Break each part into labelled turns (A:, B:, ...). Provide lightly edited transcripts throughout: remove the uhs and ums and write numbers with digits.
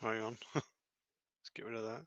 A: Hang on. Let's get rid of that.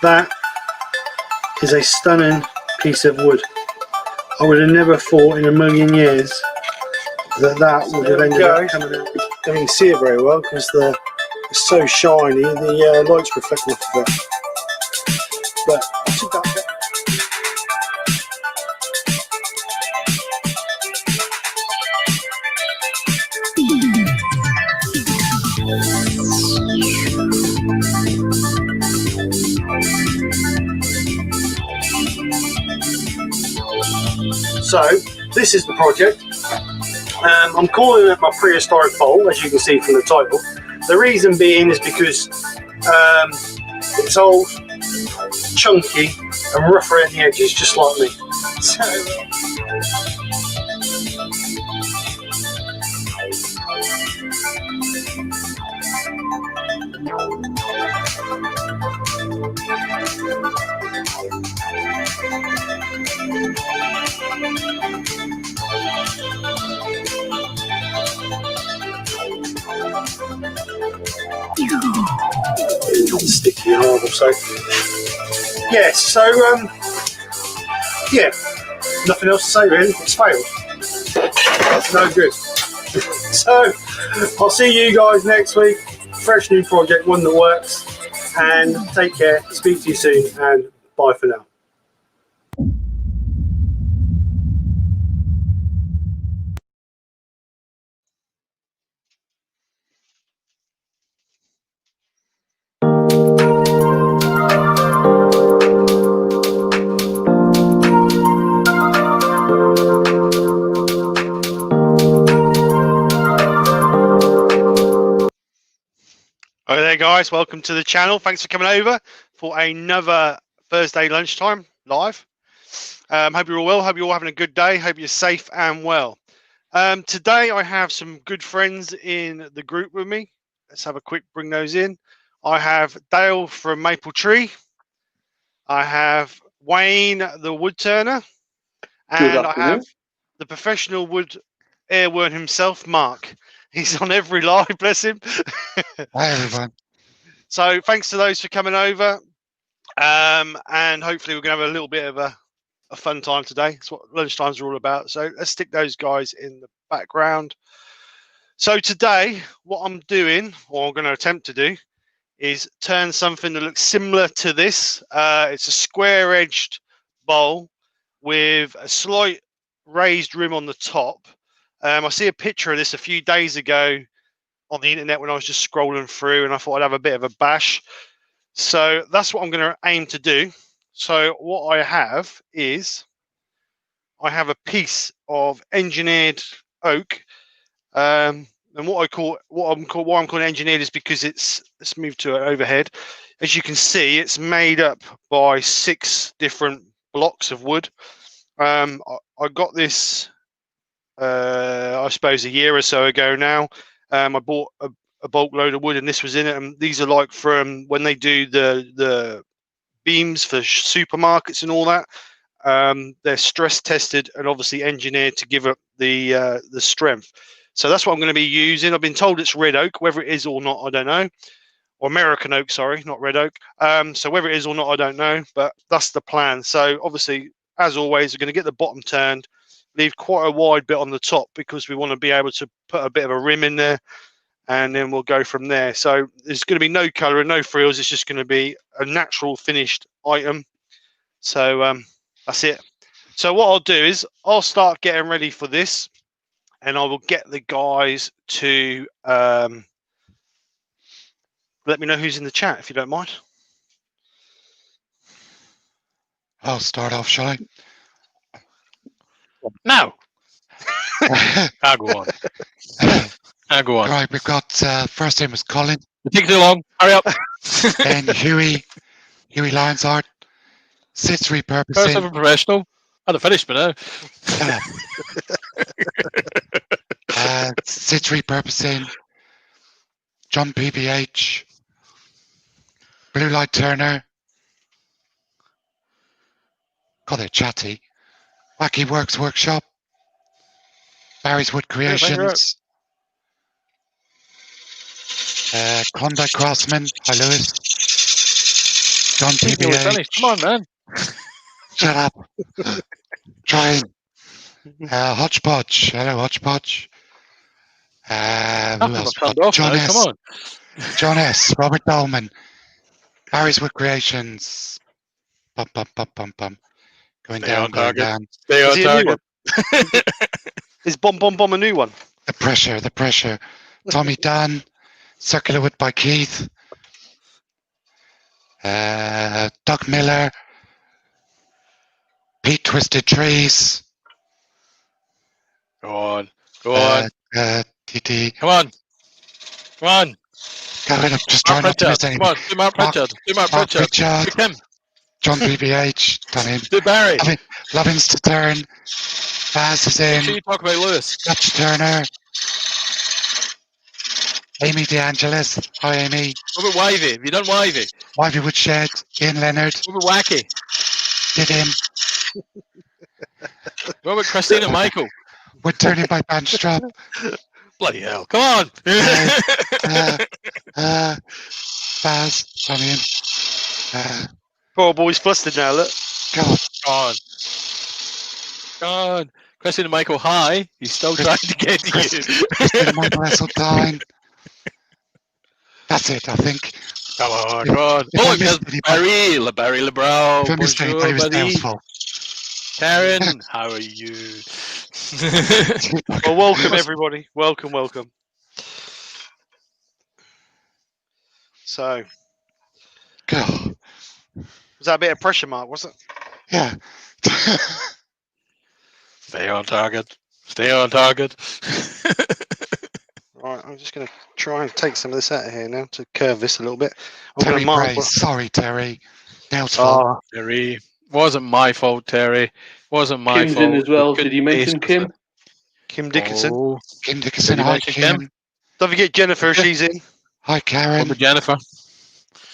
B: That is a stunning piece of wood. I would have never thought in a million years that that would have ended up coming out. Don't even see it very well because it's so shiny, the light's reflecting off of it. But I took that bit. So this is the project. I'm calling it my prehistoric bowl, as you can see from the title. The reason being is because it's old, chunky, and rough around the edges, just like me. So, sticky and horrible. So yeah, yeah, nothing else to say really. It's failed. No good. So I'll see you guys next week. Fresh new project, one that works. And take care. Speak to you soon, and bye for now.
A: Hi there guys, welcome to the channel. Thanks for coming over for another Thursday lunchtime live. Hope you're all well, hope you're all having a good day, hope you're safe and well. Today I have some good friends in the group with me. Let's have a quick bring those in. I have Dale from Maple Tree. I have Wayne the wood turner. And I have the professional wood airworm himself, Mark. He's on every live, bless him.
C: Hi everyone.
A: So thanks to those for coming over, and hopefully we're going to have a little bit of a fun time today. That's what lunchtimes are all about. So let's stick those guys in the background. So today what I'm doing, or I'm going to attempt to do, is turn something that looks similar to this. It's a square-edged bowl with a slight raised rim on the top. I see a picture of this a few days ago on the internet when I was just scrolling through, and I thought I'd have a bit of a bash. So that's what I'm going to aim to do. So what I have is I have a piece of engineered oak, and why I'm calling engineered is because let's move to an overhead. As you can see, it's made up by 6 different blocks of wood. I got this I suppose a year or so ago now. I bought a bulk load of wood, and this was in it. And these are like from when they do the beams for supermarkets and all that. They're stress tested and obviously engineered to give up the strength. So that's what I'm going to be using. I've been told it's red oak. Whether it is or not, I don't know. Or American oak, sorry, not red oak. So whether it is or not, I don't know. But that's the plan. So obviously, as always, we're going to get the bottom turned. leave quite a wide bit on the top because we want to be able to put a bit of a rim in there, and then we'll go from there. So there's going to be no colour and no frills. It's just going to be a natural finished item. So that's it. So what I'll do is I'll start getting ready for this, and I will get the guys to let me know who's in the chat, if you don't mind.
C: I'll start off, shall I?
D: No. I'll go on. I'll go on.
C: Right, we've got first name was Colin,
D: It takes too long. Hurry up.
C: then Huey Lionsart, Sits
D: First
C: repurposing,
D: of a professional. I'd have finished by now.
C: Sits repurposing, John PBH, Blue Light Turner, God, they're chatty, Wacky Works Workshop, Barry's Wood
D: thank you.
C: Creations, Klondike Craftsman, hi Lewis, John
D: He's nearly
C: PBH,
D: finished. Come on, man.
C: shut up, trying, Hodgepodge, hello Hodgepodge, who
D: I've
C: else?
D: turned off
C: John
D: now.
C: S.
D: Come on.
C: John S. Robert Dolman, Barry's Wood Creations. Bum, bum, bum, bum, bum. Going
D: Stay
C: down,
D: on
C: going
D: target.
C: down.
D: Stay
A: Is
D: on
A: he a new
D: target.
A: Is Bomb Bomb Bomb a new one?
C: The pressure, the pressure. Tommy Dunn, Circular Wood by Keith. Doug Miller, Pete Twisted Trees.
D: Go on. Go on.
C: TT.
D: Come on. Come on.
C: God, I'm just
D: Mark
C: trying not to miss
D: Pritchard.
C: anything.
D: Come on. Do Mark
C: Mark-
D: Pritchard. Do Mark
C: Mark
D: Pritchard.
C: Pritchard,
D: Pick him.
C: John BBH, done in.
D: Do Barry.
C: Lovins to turn. Baz is
D: Make sure
C: in.
D: you talk about Lewis.
C: Dutch Turner. Amy DeAngelis. Hi, Amy.
D: What about Wivey? Have you done Wivey?
C: Wivey Woodshed. Ian Leonard.
D: What about Wacky?
C: Did him.
D: What about Christina Michael?
C: Wood turning by Bandstrap.
D: Bloody hell. Come on.
C: Baz. Done in.
A: Poor boy's flustered now, look.
C: God.
D: Come on. Come on. Christina Michael, hi. He's still trying to get to you.
C: Christina Michael Esseltine. That's it, I think.
D: Come on, come on.
C: If I
D: Oh,
C: missed anybody-
D: Barry Lebrow.
C: If I missed
D: Bonjour,
C: anybody, it was
D: buddy.
C: Dale's fault.
D: Karen, how are you?
A: Well, welcome everybody. Welcome, welcome. So,
C: God.
A: was that a bit of pressure, Mark? Was it?
C: Yeah.
D: Stay on target. Stay on target.
A: Right, I'm just going to try and take some of this out of here now to curve this a little bit. I'm going
C: Terry
A: to mark.
C: Bray. Sorry, Terry. Dale's fault.
D: Terry. Wasn't my fault, Terry. Wasn't my
E: Kim's
D: fault.
E: in as well.
D: Good
E: Did you mention
D: taste,
E: Kim?
D: was
A: Kim
D: it?
A: Dickinson.
D: Oh,
C: Kim Dickinson.
D: Did you
C: Hi,
D: mention
C: Kim.
D: Kim?
A: Don't forget Jennifer. She's in.
C: Hi,
D: What
C: Karen.
D: about Jennifer?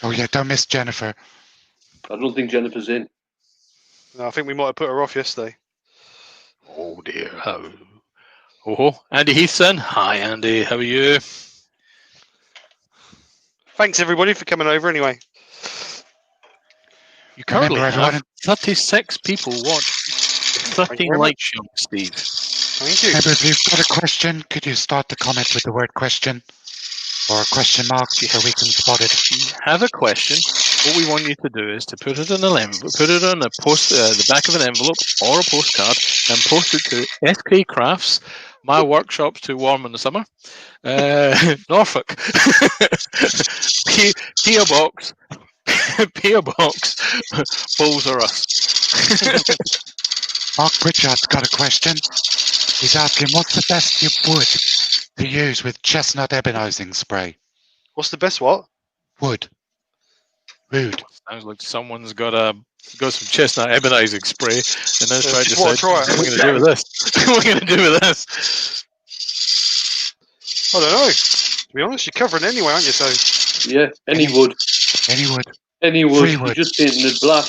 C: Oh, yeah, don't miss Jennifer.
E: I don't think Jennifer's in.
A: No, I think we might have put her off yesterday.
D: Oh dear. Oh, Andy Heathson. Hi, Andy. How are you?
A: Thanks everybody for coming over. Anyway,
D: You currently
C: Remember,
D: have
C: everyone-
D: 36 people watch.
A: you
D: 13
A: very
D: likes, young Steve.
A: thank you.
C: Remember, if you've got a question, could you start the comment with the word question or a question mark so we can spot it?
D: If you have a question, what we want you to do is to put it in an envelope, put it on a post, the back of an envelope or a postcard, and post it to SK Krafts. My workshop's too warm in the summer. Norfolk. P.O. Box. P.O. Box. Bulls are us.
C: Mark Pritchard's got a question. He's asking, what's the best wood to use with chestnut ebonizing spray?
A: What's the best what?
C: Wood. Wood.
D: Sounds like someone's got some chestnut ebonizing spray, and then trying to
A: just wanna
D: decide
A: try it.
D: what we're going to do with this. What we're going to do with this.
A: I don't know. To be honest, you're covering anyway, aren't you? So
E: Yeah, any wood.
C: Any wood.
E: Any wood.
C: Free
E: You're
C: wood.
E: just painting it black.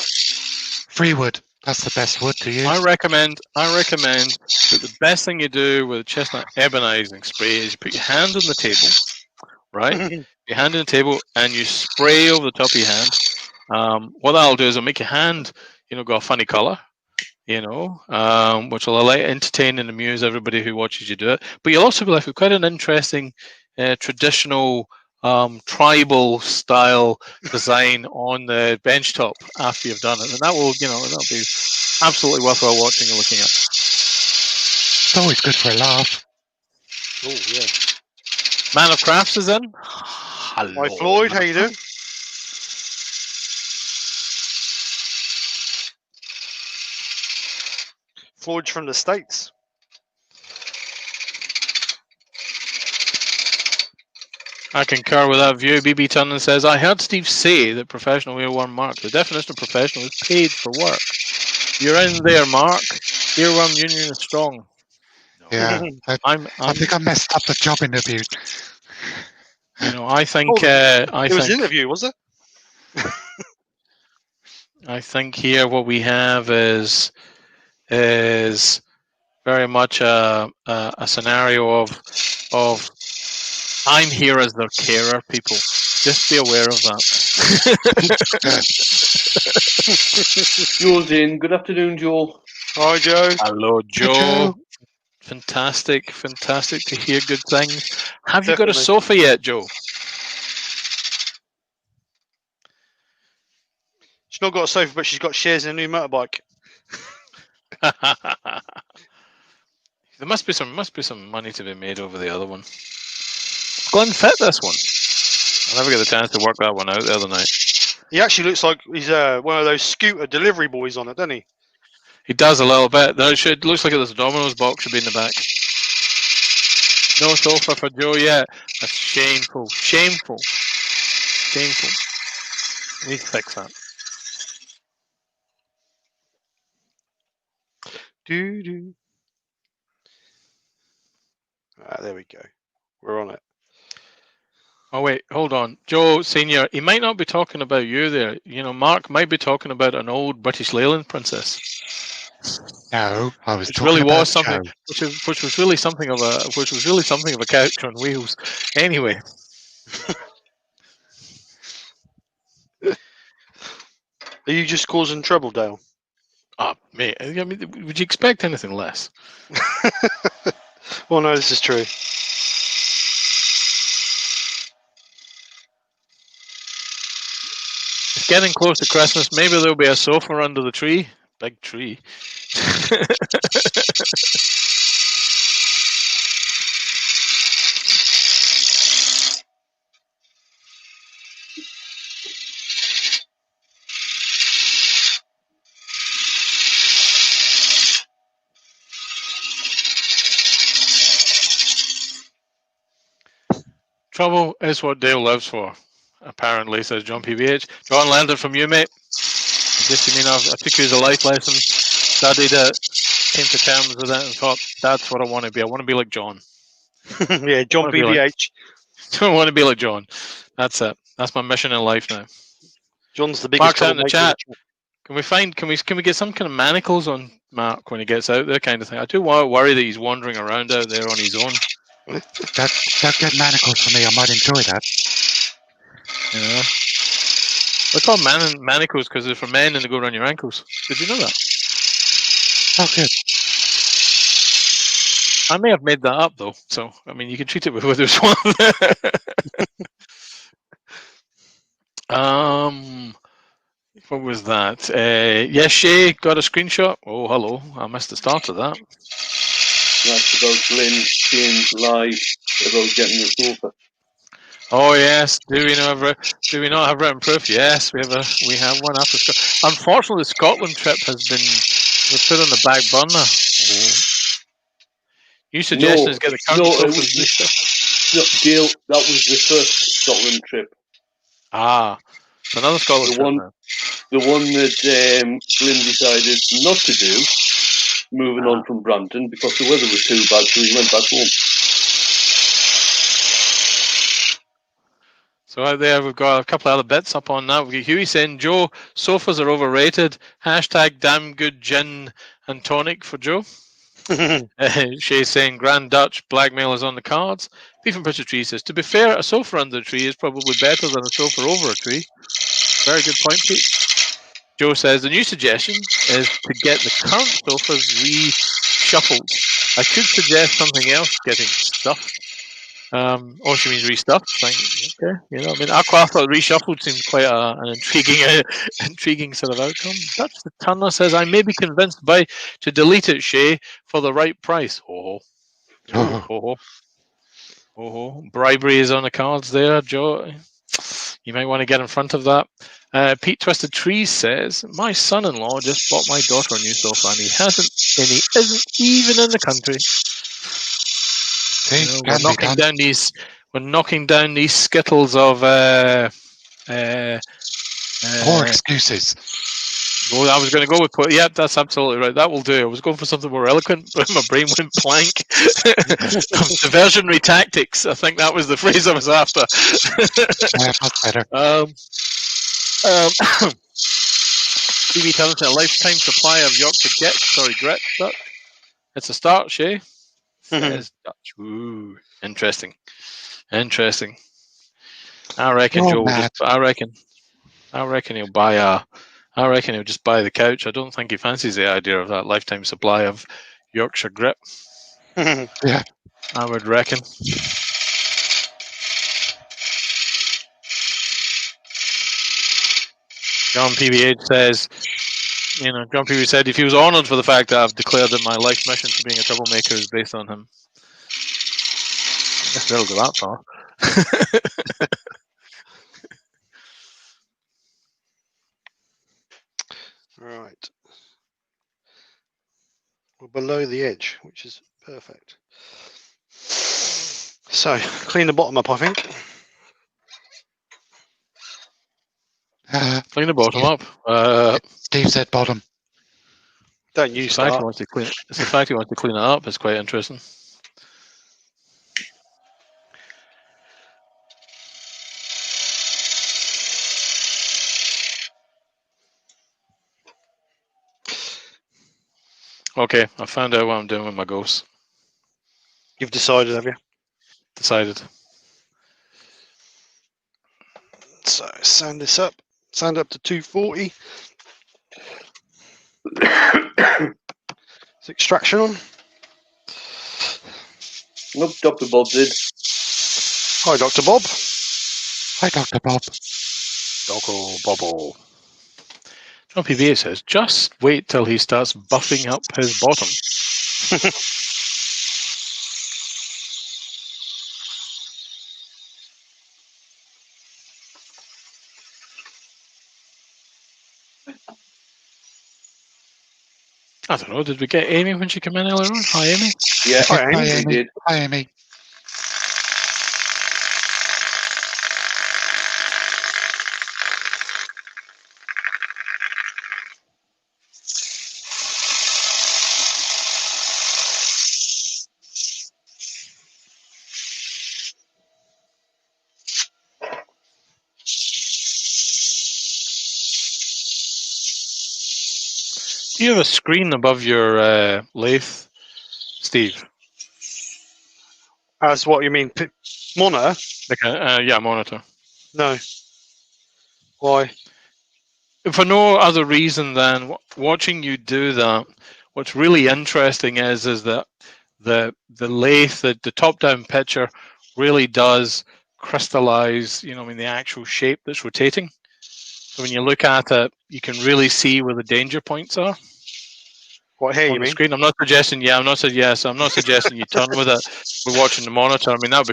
C: Free wood. That's the best wood to use.
D: I recommend that the best thing you do with chestnut ebonizing spray is you put your hand on the table, right? Your hand on the table and you spray over the top of your hand. What that'll do is it'll make your hand, go a funny color. you know, which will entertain and amuse everybody who watches you do it. But you'll also be left with quite an interesting traditional tribal style design on the bench top after you've done it, and that will, that'll be absolutely worthwhile watching and looking at.
C: It's always good for a laugh.
A: Oh yeah.
D: Man of Krafts is in. Hello,
A: Hi Floyd, how you doing? Floyd's from the States.
D: I concur with that view. BB Tunnan says, I heard Steve say that professional earworm, Mark. The definition of professional is paid for work. You're in there, Mark. Earworm union is strong.
C: Yeah, I think I messed up the job interview.
D: I think
A: it was an interview, was it?
D: I think here what we have is very much a scenario of I'm here as their carer, people. Just be aware of that.
E: Joe's in. Good afternoon, Joe.
A: Hi, Joe.
D: Hello, Joe.
C: Hi, Joe.
D: Fantastic to hear good things. Have you got
A: Definitely.
D: a sofa yet, Joe?
A: She's not got a sofa, but she's got shares in a new motorbike.
D: There must be some money to be made over the other one. Glenn fit this one. I never get the chance to work that one out the other night.
A: He actually looks like he's one of those scooter delivery boys on it, doesn't he?
D: He does a little bit. It looks like this Domino's box should be in the back. No sofa for Joe yet. That's shameful. Shameful. Shameful. We need to fix that.
A: Doo-doo. There we go. We're on it.
D: Oh wait, hold on. Joe Senior, he might not be talking about you there. Mark might be talking about an old British Leyland princess.
C: No, I was
D: Which
C: talking
D: really
C: about
D: was something
C: Joe.
D: which was really something of a couch on wheels. Anyway.
A: Are you just causing trouble, Dale?
D: Mate, I mean, would you expect anything less?
A: Well, no, this is true.
D: It's getting close to Christmas. Maybe there'll be a sofa under the tree. Big tree. Trouble is what Dale lives for, apparently, says John PVH. John, learned it from you, mate. I took you as a life lesson, studied it, came to terms with it, and thought, that's what I want to be. I want to be like John.
A: Yeah, John PVH.
D: I want to be like John. That's it. That's my mission in life now.
A: John's the biggest.
D: Mark's out in the chat. Can we get some kind of manacles on Mark when he gets out there, kind of thing? I do worry that he's wandering around out there on his own.
C: Don't get manacles for me. I might enjoy that.
D: Yeah. They're called manacles because they're for men and they go around your ankles. Did you know that?
C: Oh, good.
D: I may have made that up though. So I mean, you can treat it with whether it's one. What was that? Yes, Shay got a screenshot. Oh, hello. I missed the start of that.
E: That's about Glenn saying live about getting the sofa.
D: Oh yes. Do we not have written proof? Yes, we have one after Scotland. Unfortunately, the Scotland trip has been put on the back burner. Oh. New suggestion is get the current
E: No, Dale, that was the first Scotland trip.
D: It's another Scotland trip now.
E: The one that Glenn decided not to do, moving on from Brampton, because the weather was too bad, so he went back home.
D: So out there, we've got a couple of other bits up on that. We've got Huey saying, Joe, sofas are overrated. # damn good gin and tonic for Joe. Shay's saying, Grand Dutch blackmail is on the cards. Beef and Butcher Tree says, to be fair, a sofa under a tree is probably better than a sofa over a tree. Very good point, Pete. Joe says the new suggestion is to get the current sofas reshuffled. I could suggest something else getting stuffed. Oh, she means restuffed. Okay, you know, I mean, I thought reshuffled seemed quite an intriguing sort of outcome. Dutch the Turner says I may be convinced to delete it, Shay, for the right price. Bribery is on the cards there, Joe. You might want to get in front of that. Pete Twisted Trees says my son-in-law just bought my daughter a new sofa, and he isn't even in the country. We're knocking down these skittles of
C: Poor excuses.
D: Well, I was going to go with yeah, that's absolutely right. That will do. I was going for something more eloquent, but my brain went blank. Diversionary tactics. I think that was the phrase I was after.
C: Yeah, that's better.
D: TV tells a lifetime supply of Yorkshire grit. It's a start, Shay. Says Dutch. Ooh, interesting. I reckon Joe will just. I reckon he'll buy I reckon he'll just buy the couch. I don't think he fancies the idea of that lifetime supply of Yorkshire grit.
C: Yeah,
D: I would reckon. John PBH says, John PBH said if he was honoured for the fact that I've declared that my life mission for being a troublemaker is based on him. I guess they'll go that far.
A: Right. We're below the edge, which is perfect. So, clean the bottom up, I think.
D: Clean the bottom up.
C: Steve said bottom.
A: Don't you start.
D: It's the fact he wants to clean it up is quite interesting. Okay, I found out what I'm doing with my ghosts.
A: You've decided, have you?
D: Decided.
A: So, sand this up. Sand up to 240. Is extraction on?
E: Nope, Dr. Bob did.
A: Hi, Dr. Bob.
C: Hi, Dr. Bob.
A: Dr. Bobble.
D: John PBA says, just wait till he starts buffing up his bottom. I don't know, did we get Amy when she came in earlier on? Hi, Amy.
E: Yeah,
A: Hi, Amy.
E: We did.
C: Hi, Amy.
D: Do you have a screen above your lathe, Steve?
A: As what you mean? Monitor?
D: Like a monitor.
A: No. Why?
D: For no other reason than watching you do that. What's really interesting is that the lathe, the top-down picture, really does crystallize. The actual shape that's rotating. So when you look at it, you can really see where the danger points are.
A: What here?
D: On
A: You
D: the
A: mean?
D: screen. I'm not suggesting. Yeah, I'm not suggesting you turn with it. We're watching the monitor. I mean, that would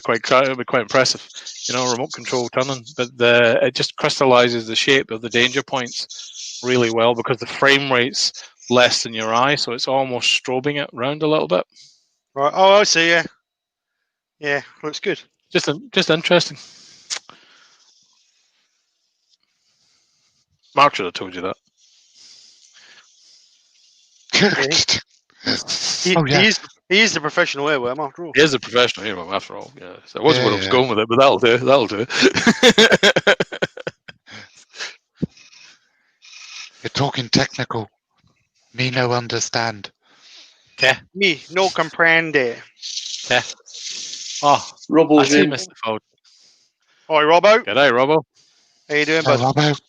D: be quite impressive. Remote control turning, but it just crystallizes the shape of the danger points really well because the frame rate's less than your eye, so it's almost strobing it round a little bit.
A: Right. Oh, I see. Yeah. Yeah. Looks good.
D: Just interesting. Mark should have told you that.
A: He is the professional airworm after all.
D: He is a professional hero after all. Yeah. So I wasn't what I was going with it, but that'll do. That'll do.
C: You're talking technical. Me no understand.
D: Okay.
A: Me no comprende.
D: Yeah. Oh, I
E: Robbo's
D: see
E: in.
D: Mr. Fold.
A: Hi, Robbo.
D: G'day, Robbo.
A: How you doing,
C: Hello,
A: bud?
C: Robbo.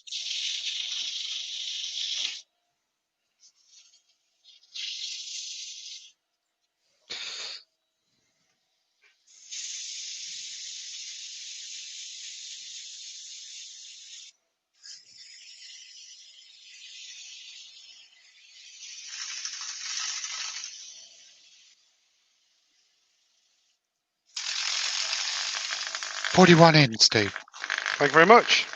C: 41 in, Steve.
A: Thank you very much.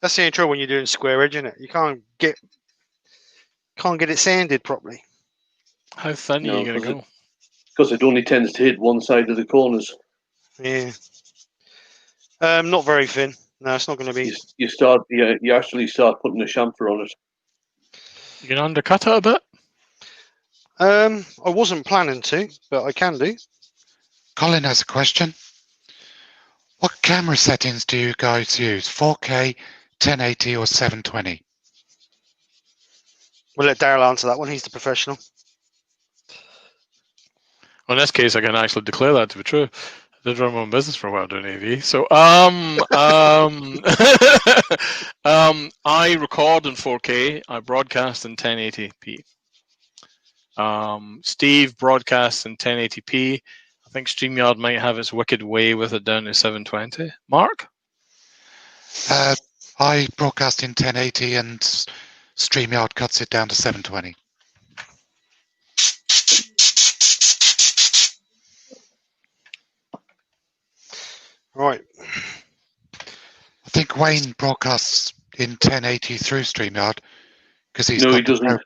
A: That's the only trouble when you're doing square edge, isn't it? You can't get it sanded properly.
D: How thin are you going to go?
E: Because it only tends to hit one side of the corners.
A: Yeah. Not very thin. No, it's not going to be.
E: You actually start putting a chamfer on it.
D: You can undercut it a bit.
A: I wasn't planning to, but I can do.
C: Colin has a question. What camera settings do you guys use? 4K, 1080 or 720?
A: We'll let Daryl answer that one. He's the professional.
D: Well, in this case, I can actually declare that to be true. I did run my own business for a while doing AV. So, I record in 4K. I broadcast in 1080p. Steve broadcasts in 1080p. I think StreamYard might have its wicked way with it down to 720. Mark?
C: I broadcast in 1080 and StreamYard cuts it down to 720.
A: Right.
C: I think Wayne broadcasts in 1080 through StreamYard because he's
E: No,
C: got
E: he doesn't.
C: Pro.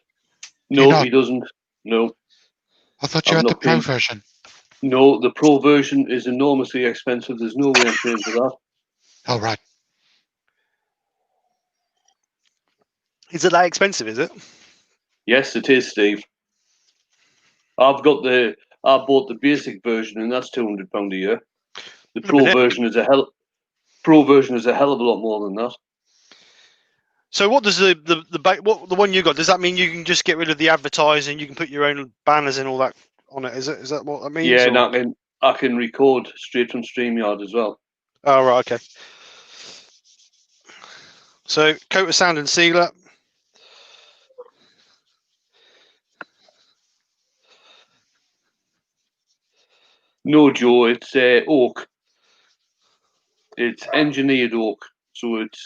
E: No, he doesn't. No.
C: I thought you had the Pro version.
E: No, the Pro version is enormously expensive. There's no way I'm paying for that.
C: Oh, right.
A: Is it that expensive, is it?
E: Yes, it is, Steve. I bought the basic version, and that's £200 a year. The Pro version is a hell of a lot more than that.
A: So what does the one you got? Does that mean you can just get rid of the advertising? You can put your own banners and all that on it? Is that what that means?
E: Yeah, and I can record straight from StreamYard as well.
A: Oh right, okay. So coat of sand and sealer.
E: No, Joe, it's oak. It's engineered oak, so it's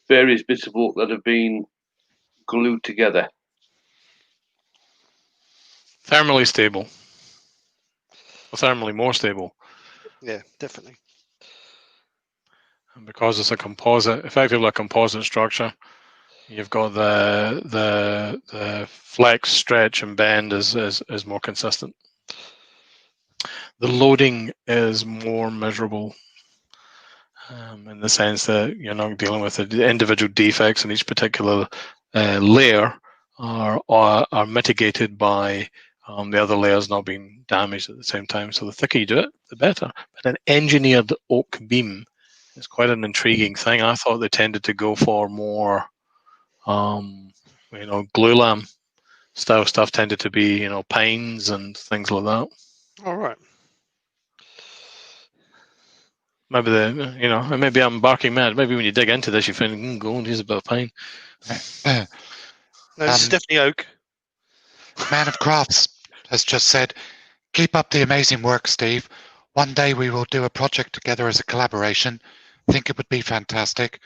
E: various bits of oak that have been glued together.
D: Thermally stable. Or thermally more stable.
A: Yeah, definitely.
D: And because it's a composite, effectively a composite structure, you've got the flex, stretch, and bend is more consistent. The loading is more measurable in the sense that you're not dealing with the individual defects in each particular layer are mitigated by the other layers not being damaged at the same time. So the thicker you do it, the better. But an engineered oak beam is quite an intriguing thing. I thought they tended to go for more, glulam style stuff tended to be, pines and things like that.
A: All right.
D: Maybe maybe I'm barking mad. Maybe when you dig into this, you find, gold, here's a bit of pine.
A: No, this is definitely oak.
C: Man of Krafts has just said, keep up the amazing work, Steve. One day we will do a project together as a collaboration. Think it would be fantastic.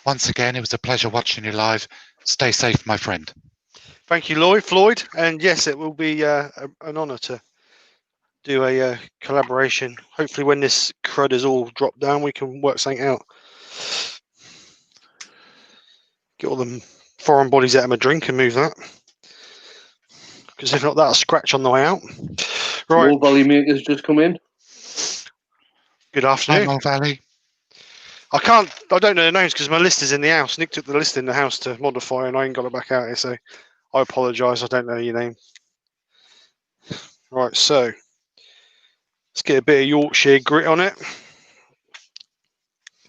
C: Once again, it was a pleasure watching you live. Stay safe, my friend.
A: Thank you, Floyd. And yes, it will be an honour to do a collaboration. Hopefully when this crud is all dropped down, we can work something out. Get all them foreign bodies out of my drink and move that. Because if not, that'll scratch on the way out. Right.
E: More Valley makers just come in.
A: Good afternoon.
C: Hi, Mo Valley.
A: I don't know the names because my list is in the house. Nick took the list in the house to modify and I ain't got it back out here, so I apologise, I don't know your name. Right, so let's get a bit of Yorkshire grit on it.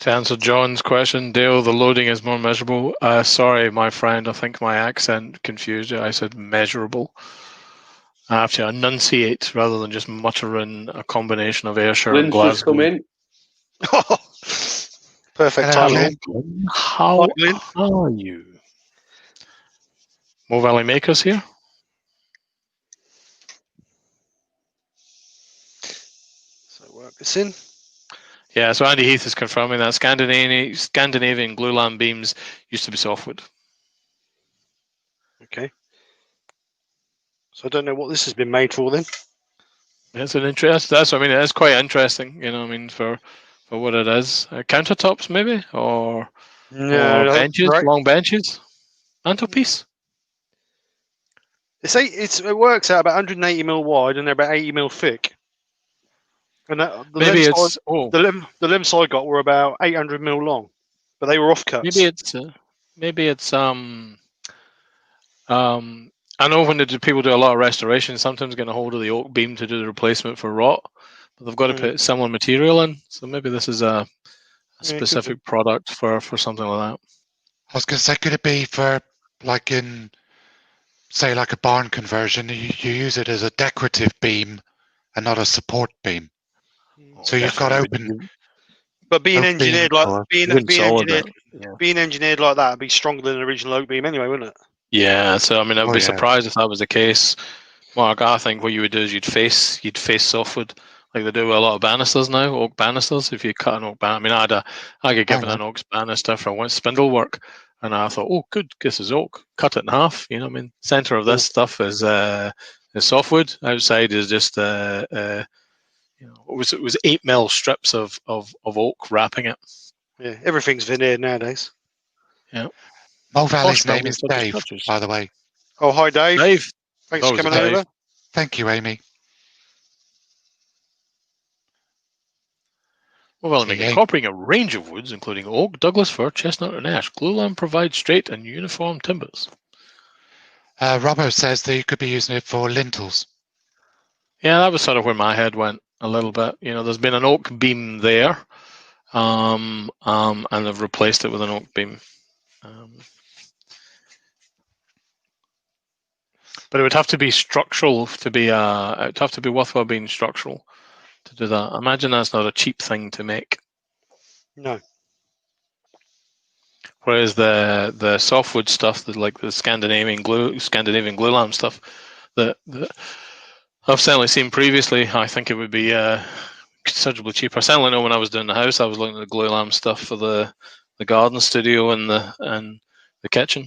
D: To answer John's question, Dale, the loading is more measurable. Sorry, my friend, I think my accent confused you. I said measurable. I have to enunciate rather than just muttering a combination of Ayrshire and Glasgow.
E: Just come in.
A: Perfect
C: timing.
D: How are you? Mo Valley Makers here.
A: So work this in.
D: Yeah, so Andy Heath is confirming that Scandinavian glulam beams used to be softwood.
A: Okay. So I don't know what this has been made for then.
D: It's an interest. That's what I mean. It's quite interesting. You know, I mean, for what it is, countertops maybe, or
A: No,
D: benches,
A: right.
D: long benches, mantelpiece.
A: It works out about 180 mil wide and they're about 80 mil thick. And the
D: Maybe
A: limbs
D: it's
A: the limbs I got were about 800 mil long, but they were offcuts.
D: maybe it's I know when people do a lot of restoration, sometimes getting a hold of the oak beam to do the replacement for rot, but they've got to put similar material in. So maybe this is a specific product for something like that.
C: I was going to say, could it be for like in, say, like a barn conversion? You use it as a decorative beam and not a support beam. So you've got open.
A: But being engineered like being engineered like that would be stronger than an original oak beam anyway, wouldn't it?
D: Yeah. So I mean, I'd be surprised if that was the case. Mark, I think what you would do is you'd face softwood like they do with a lot of banisters now, oak banisters. If you cut an oak banister, I mean, I get given an oak banister for spindle work, and I thought, oh, good, this is oak. Cut it in half. You know, I mean, center of this stuff is softwood. Outside is just it was 8 mil strips of oak wrapping it.
A: Yeah, everything's veneered nowadays.
D: Yeah.
C: Mo Valley's name is Dave, by the way.
A: Oh, hi, Dave.
D: Dave.
A: Thanks for coming over.
C: Thank you, Amy.
D: Well, incorporating a range of woods, including oak, Douglas fir, chestnut, and ash, glulam provides straight and uniform timbers.
C: Robbo says that you could be using it for lintels.
D: Yeah, that was sort of where my head went a little bit. You know, there's been an oak beam there, and they've replaced it with an oak beam. But it would have to be structural to be it'd have to be worthwhile being structural to do that. Imagine that's not a cheap thing to make.
A: No.
D: Whereas the softwood stuff, like the Scandinavian glulam stuff, that I've certainly seen previously, I think it would be considerably cheaper. I certainly know when I was doing the house, I was looking at the glulam stuff for the garden studio and the kitchen.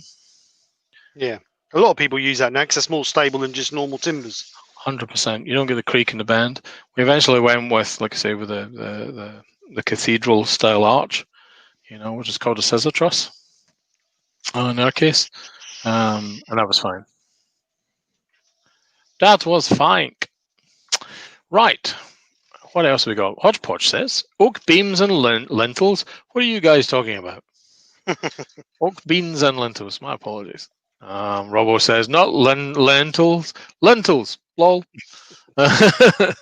A: Yeah, a lot of people use that now because it's more stable than just normal timbers.
D: 100%. You don't get the creak in the bend. We eventually went with, like I say, with the cathedral style arch, which is called a scissor truss in our case, and that was fine. That was fine. Right. What else have we got? Hodgepodge says oak beams and lintels. What are you guys talking about? Oak beams and lintels. My apologies. Robo says not lentils. Lentils. Lol.
A: I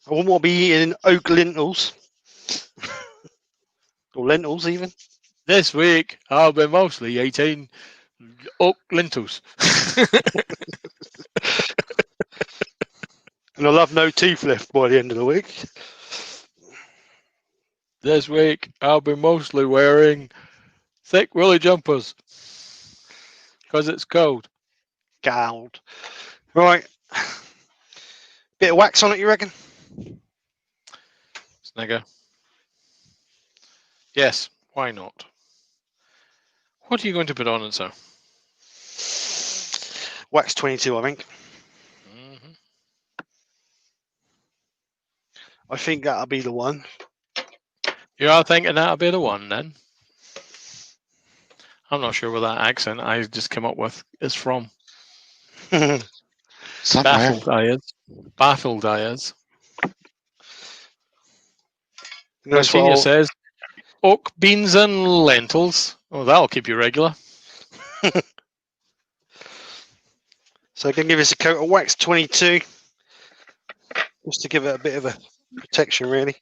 A: wouldn't want to be eating oak lentils. Or lentils even.
D: This week I'll be mostly eating oak lentils.
A: And I'll have no teeth left by the end of the week.
D: This week I'll be mostly wearing thick woolly jumpers because it's cold.
A: Cold. Right. Bit of wax on it, you reckon?
D: Snigger. Yes, why not? What are you going to put on it, sir?
A: Wax 22, I think.
D: Mm-hmm.
A: I think that'll be the one.
D: You are thinking that'll be the one, then? I'm not sure where that accent I just came up with is from. Baffled I is. Senior says, oak beans and lentils. Oh, that'll keep you regular.
A: So I can give us a coat of wax 22, just to give it a bit of a protection, really.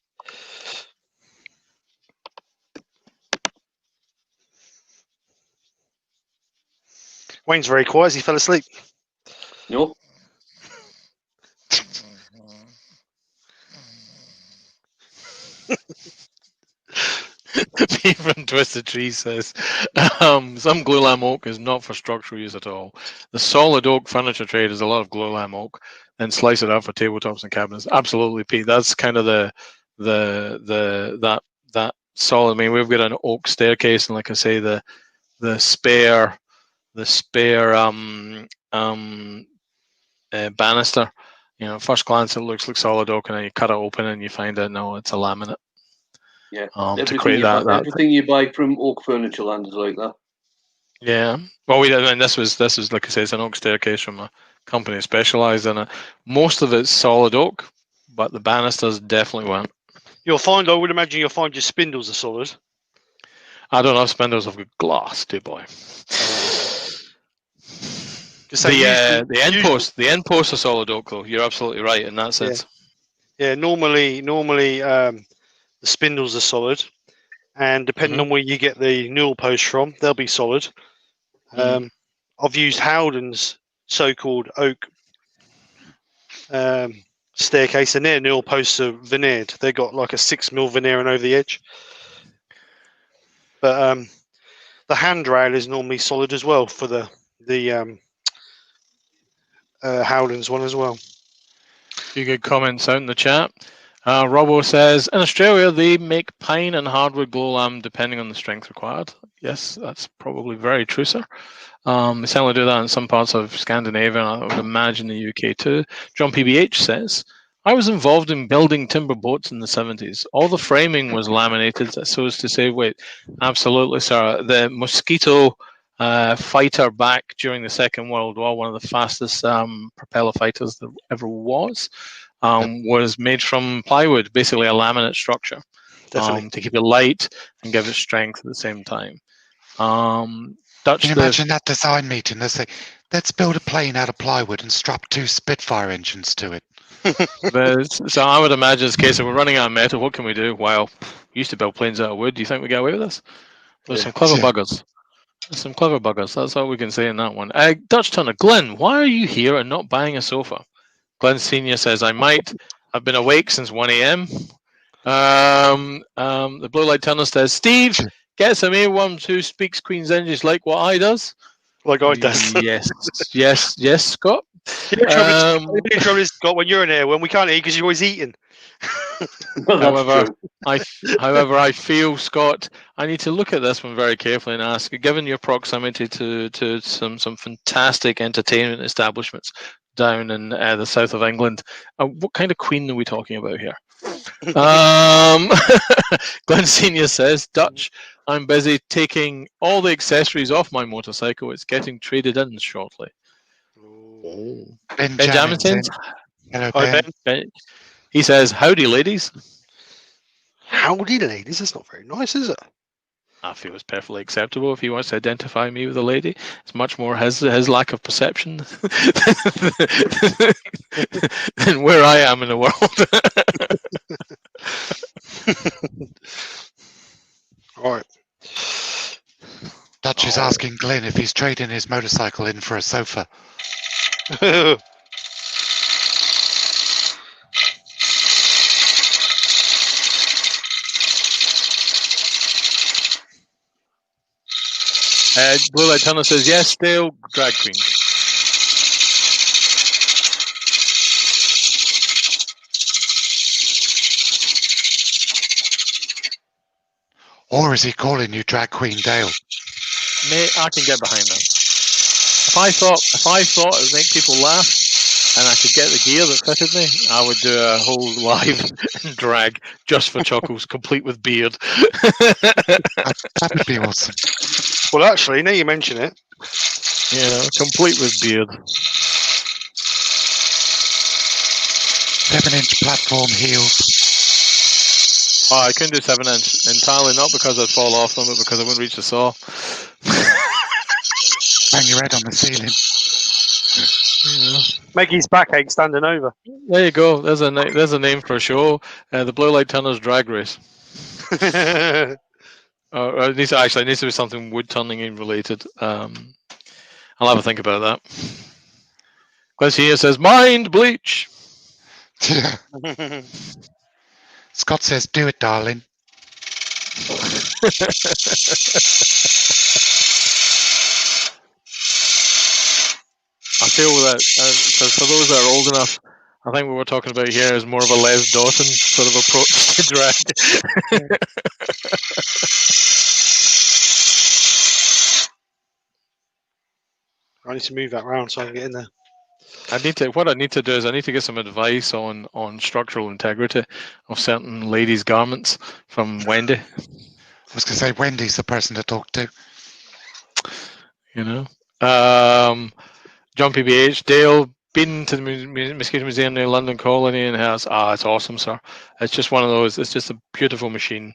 A: Wayne's very quiet. He fell asleep.
E: No.
D: Pete from Twisted Tree says, some glulam oak is not for structural use at all. The solid oak furniture trade is a lot of glulam oak, then slice it out for tabletops and cabinets. Absolutely, Pete. That's kind of that solid. I mean, we've got an oak staircase, and like I say, the spare spare banister. First glance it looks like solid oak, and then you cut it open and you find out no, it's a laminate.
E: Yeah.
D: To create
E: everything you buy from Oak Furniture Land is like that.
D: Yeah. Well, this was like I say, it's an oak staircase from a company specialised in it. Most of it's solid oak, but the banisters definitely weren't.
A: I would imagine you'll find your spindles are solid.
D: I don't have spindles of glass, dear boy. The end posts are solid oak, though. You're absolutely right in that sense.
A: Yeah. Normally, the spindles are solid, and depending on where you get the newel post from, they'll be solid. I've used Howden's so-called oak staircase, and their newel posts are veneered. They've got like a 6mm veneering over the edge. But the handrail is normally solid as well for the Howden's one as well.
D: A few good comments out in the chat. Robbo says, in Australia, they make pine and hardwood glow lamp depending on the strength required. Yes, that's probably very true, sir. They certainly do that in some parts of Scandinavia, and I would imagine the UK too. John PBH says, I was involved in building timber boats in the 70s. All the framing was laminated, so as to say, wait, absolutely, sir. The Mosquito fighter back during the Second World War, one of the fastest propeller fighters there ever was made from plywood, basically a laminate structure, to keep it light and give it strength at the same time. Can
C: you imagine that design meeting? They say, let's build a plane out of plywood and strap 2 Spitfire engines to it.
D: So I would imagine it's a case of we're running out of metal. What can we do? Well, we used to build planes out of wood. Do you think we get away with this? There's some clever buggers. Some clever buggers. That's all we can say in that one. Dutch Turner, Glenn, why are you here and not buying a sofa? Glenn Senior says, I might. I've been awake since 1 a.m. The Blue Light Turner says, Steve, get some A1 who speaks Queen's English like what I does.
A: Like I does.
D: Yes, Scott.
A: The trouble is, Scott, when you're in here, when we can't eat because you're always eating.
D: However, I feel, Scott, I need to look at this one very carefully and ask, given your proximity to some fantastic entertainment establishments down in the south of England, what kind of queen are we talking about here? Glenn Senior says, Dutch, I'm busy taking all the accessories off my motorcycle. It's getting traded in shortly. Benjamin says,
C: hello,
D: Ben. He says, howdy, ladies.
A: Howdy, ladies. That's not very nice, is it?
D: I feel it's perfectly acceptable if he wants to identify me with a lady. It's much more his lack of perception than where I am in the world.
A: All right.
C: Dutch is asking Glenn if he's trading his motorcycle in for a sofa.
D: Blue Light Tunnel says, yes, still drag queen.
C: Or is he calling you Drag Queen Dale?
D: Mate, I can get behind that. If I thought it would make people laugh and I could get the gear that fitted me, I would do a whole live drag just for chuckles, complete with beard.
C: That would be awesome.
A: Well, actually, now you mention it.
D: Yeah, complete with beard.
C: 7-inch platform heels.
D: Oh, I couldn't do 7-inch entirely, not because I'd fall off them, but because I wouldn't reach the saw.
C: Bang your head on the ceiling.
A: Yeah. Make his backache standing over.
D: There you go. There's a name for a show. The Blue Light Tunners Drag Race. It needs to be something wood turning related. I'll have a think about that. Quincy here says, mind bleach.
C: Yeah. Scott says, do it, darling.
D: I feel that for those that are old enough, I think what we're talking about here is more of a Les Dawson sort of approach to drag.
A: I need to move that round so I can get in there.
D: What I need to do is I need to get some advice on structural integrity of certain ladies' garments from Wendy.
C: I was going to say Wendy's the person to talk to.
D: You know, John PBH, Dale, been to the Mosquito Museum in London Colony and has it's awesome, sir. It's just one of those. It's just a beautiful machine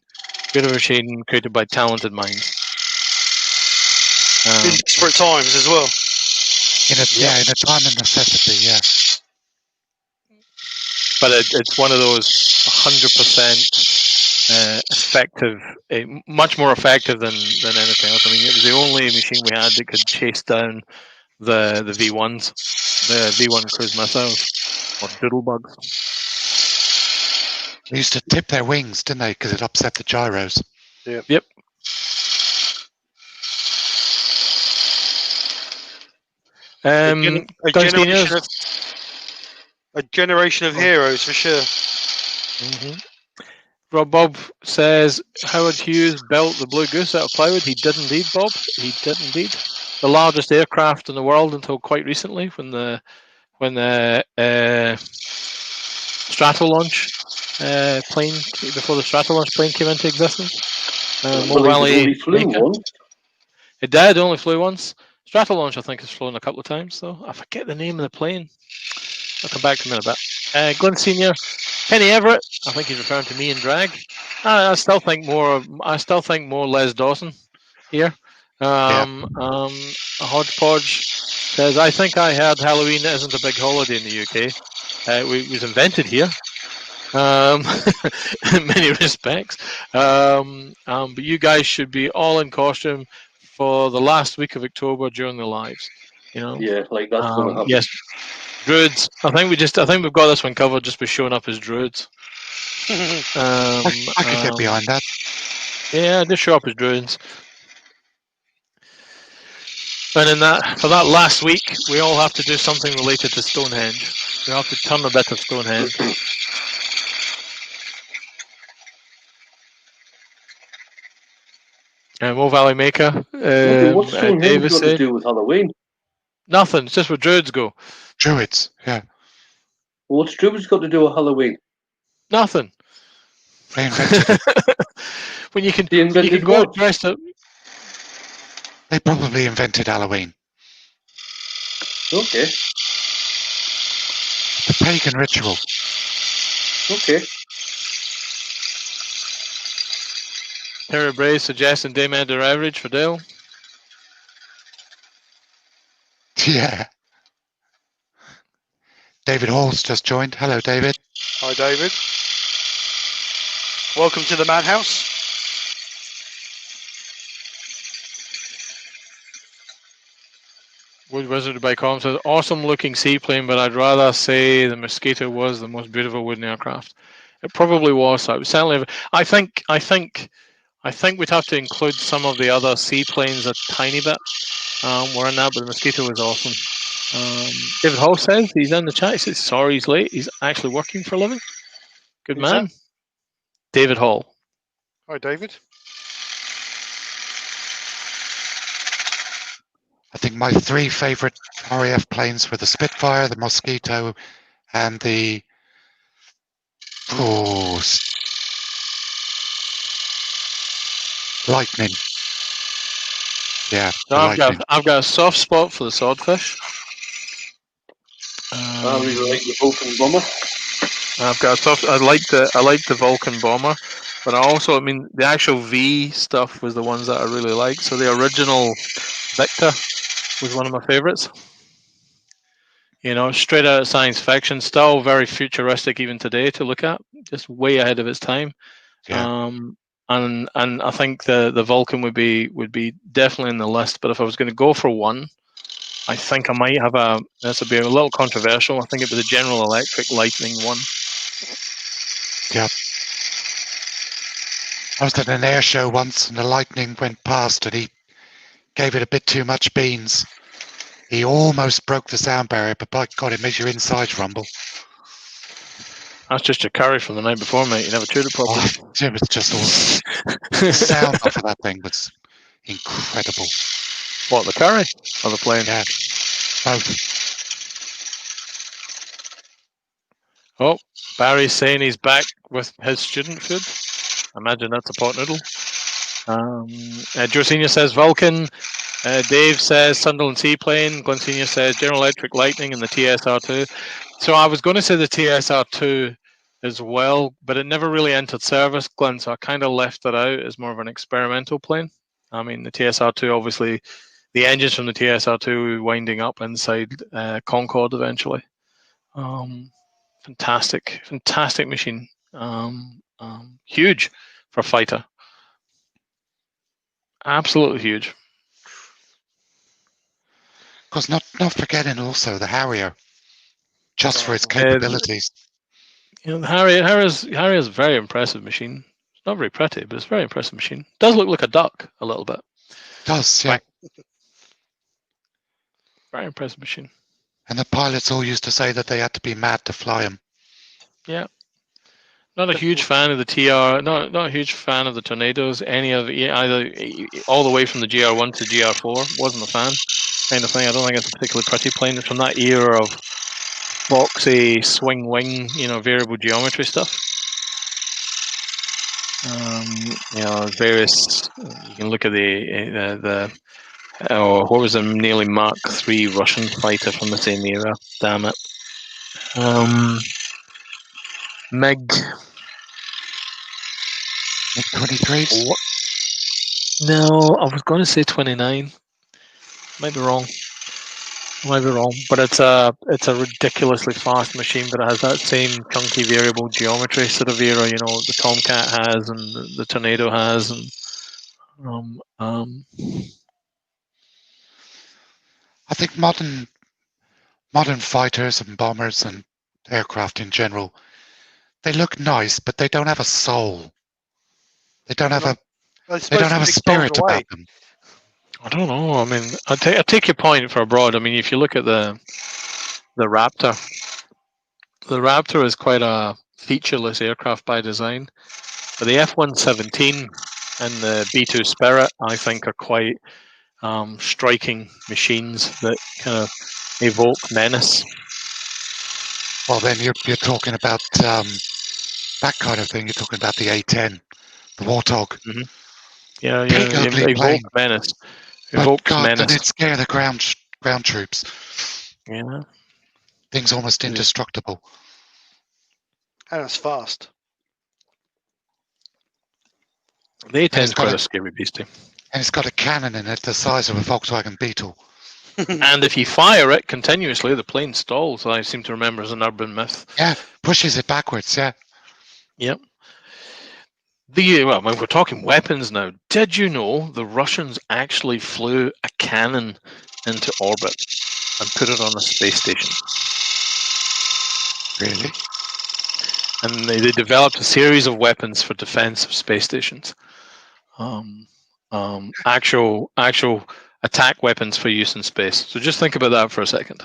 D: created by talented minds.
A: In desperate times as well.
C: In a time of necessity, yeah.
D: But it's one of those 100% effective, much more effective than anything else. I mean, it was the only machine we had that could chase down the V1s, the V1 cruise missiles, or doodlebugs.
C: They used to tip their wings, didn't they? Because it upset the gyros.
D: Yep.
A: A generation of heroes for sure.
D: Mm-hmm. Rob Bob says Howard Hughes built the Blue Goose out of plywood. He did indeed, Bob. He did indeed. The largest aircraft in the world until quite recently, when the Stratolaunch plane, before the Stratolaunch plane came into existence.
E: It only flew once.
D: It did, only flew once. Stratolaunch, I think, has flown a couple of times, though. I forget the name of the plane. I'll come back to him in a bit. Glenn Senior, Kenny Everett. I think he's referring to me in drag. I still think more Les Dawson here. A hodgepodge says, I think I heard Halloween isn't a big holiday in the UK. It was invented here. In many respects. But you guys should be all in costume for the last week of October during the lives. You know?
E: Yeah, like that's going to happen.
D: Yes. Druids. I think we've got this one covered just by showing up as druids.
C: I could get behind that.
D: Yeah, just show up as druids. And for that last week, we all have to do something related to Stonehenge. We have to turn a bit of Stonehenge. Mo Valley Maker.
E: What's Stonehenge got to do with Halloween?
D: Nothing. It's just where druids go.
C: Druids, yeah.
E: What's druids got to do with Halloween?
D: Nothing.
C: They invented it.
D: When you can go out dressed up.
C: They probably invented Halloween.
E: Okay.
C: The pagan ritual.
E: Okay.
D: Terry Bray suggesting Daymander average for Dale.
C: Yeah. David Hall's just joined. Hello, David.
A: Hi, David. Welcome to the Madhouse.
D: Wood Wizard by Com says, awesome looking seaplane, but I'd rather say the Mosquito was the most beautiful wooden aircraft. It probably was. So it was certainly. I think we'd have to include some of the other seaplanes a tiny bit. We're in that, but the Mosquito was awesome. David Hall says he's in the chat. He says sorry he's late. He's actually working for a living. Good man.
A: That?
D: David Hall.
A: Hi, David.
C: I think my three favourite RAF planes were the Spitfire, the Mosquito, and the Lightning. Yeah.
D: No, I've got a soft spot for the Swordfish.
E: I really like the Vulcan bomber.
D: I like the Vulcan bomber, but the actual V stuff was the ones that I really liked. So the original Victor was one of my favorites. You know, straight out of science fiction, still very futuristic even today to look at, just way ahead of its time.
C: Yeah.
D: And I think the Vulcan would be definitely in the list. But if I was going to go for one, I think I might have this would be a little controversial. I think it was the General Electric Lightning one.
C: Yeah. I was at an air show once and the Lightning went past and he gave it a bit too much beans. He almost broke the sound barrier, but by God, it makes your insides rumble.
D: That's just your curry from the night before, mate. You never chewed it properly.
C: It was just awesome. The sound off of that thing was incredible.
D: What, the curry or the plane?
C: Yeah. Both.
D: Oh, Barry's saying he's back with his student food. I imagine that's a pot noodle. Joe Senior says Vulcan. Dave says Sunderland Seaplane. Glenn Senior says General Electric Lightning and the TSR2. So I was going to say the TSR2 as well, but it never really entered service, Glenn, so I kind of left that out as more of an experimental plane. I mean, the TSR2, obviously, the engines from the TSR2 winding up inside Concorde eventually. Fantastic machine. Huge for a fighter. Absolutely huge.
C: Of course, not forgetting also the Harrier, just for its capabilities.
D: The Harrier is a very impressive machine. It's not very pretty, but it's a very impressive machine. It does look like a duck a little bit.
C: Does, yeah.
D: Very impressive machine.
C: And the pilots all used to say that they had to be mad to fly them.
D: Yeah. Not a huge fan of the TR. Not a huge fan of the Tornadoes. Either all the way from the GR1 to GR4. Wasn't a fan. Kind of thing. I don't think it's a particularly pretty plane. It's from that era of boxy swing wing, variable geometry stuff. Various. You can look at the what was a nearly Mark III Russian fighter from the same era. Damn it.
C: MiG-23s?
D: No, I was going to say 29. Might be wrong. But it's a ridiculously fast machine, but it has that same chunky variable geometry sort of era, the Tomcat has and the Tornado has, and
C: I think modern fighters and bombers and aircraft in general, they look nice, but they don't have a soul. They don't have a spirit about them.
D: I don't know. I mean, I take your point for abroad. I mean, if you look at the Raptor is quite a featureless aircraft by design. But the F-117 and the B-2 Spirit, I think, are quite striking machines that kind of evoke menace.
C: Well, then you're talking about that kind of thing. You're talking about the A-10, the Warthog.
D: Mm-hmm. Yeah, evoke menace.
C: Evokes menace. And it scare the ground troops.
D: Yeah.
C: Things almost indestructible.
A: And it's fast.
D: The A-10's quite a scary beastie.
C: And it's got a cannon in it the size of a Volkswagen Beetle.
D: And if you fire it continuously, the plane stalls, I seem to remember as an urban myth.
C: Yeah, pushes it backwards, yeah.
D: Yep. When we're talking weapons now, did you know the Russians actually flew a cannon into orbit and put it on a space station?
C: Really?
D: And they developed a series of weapons for defense of space stations. Actual attack weapons for use in space. So just think about that for a second.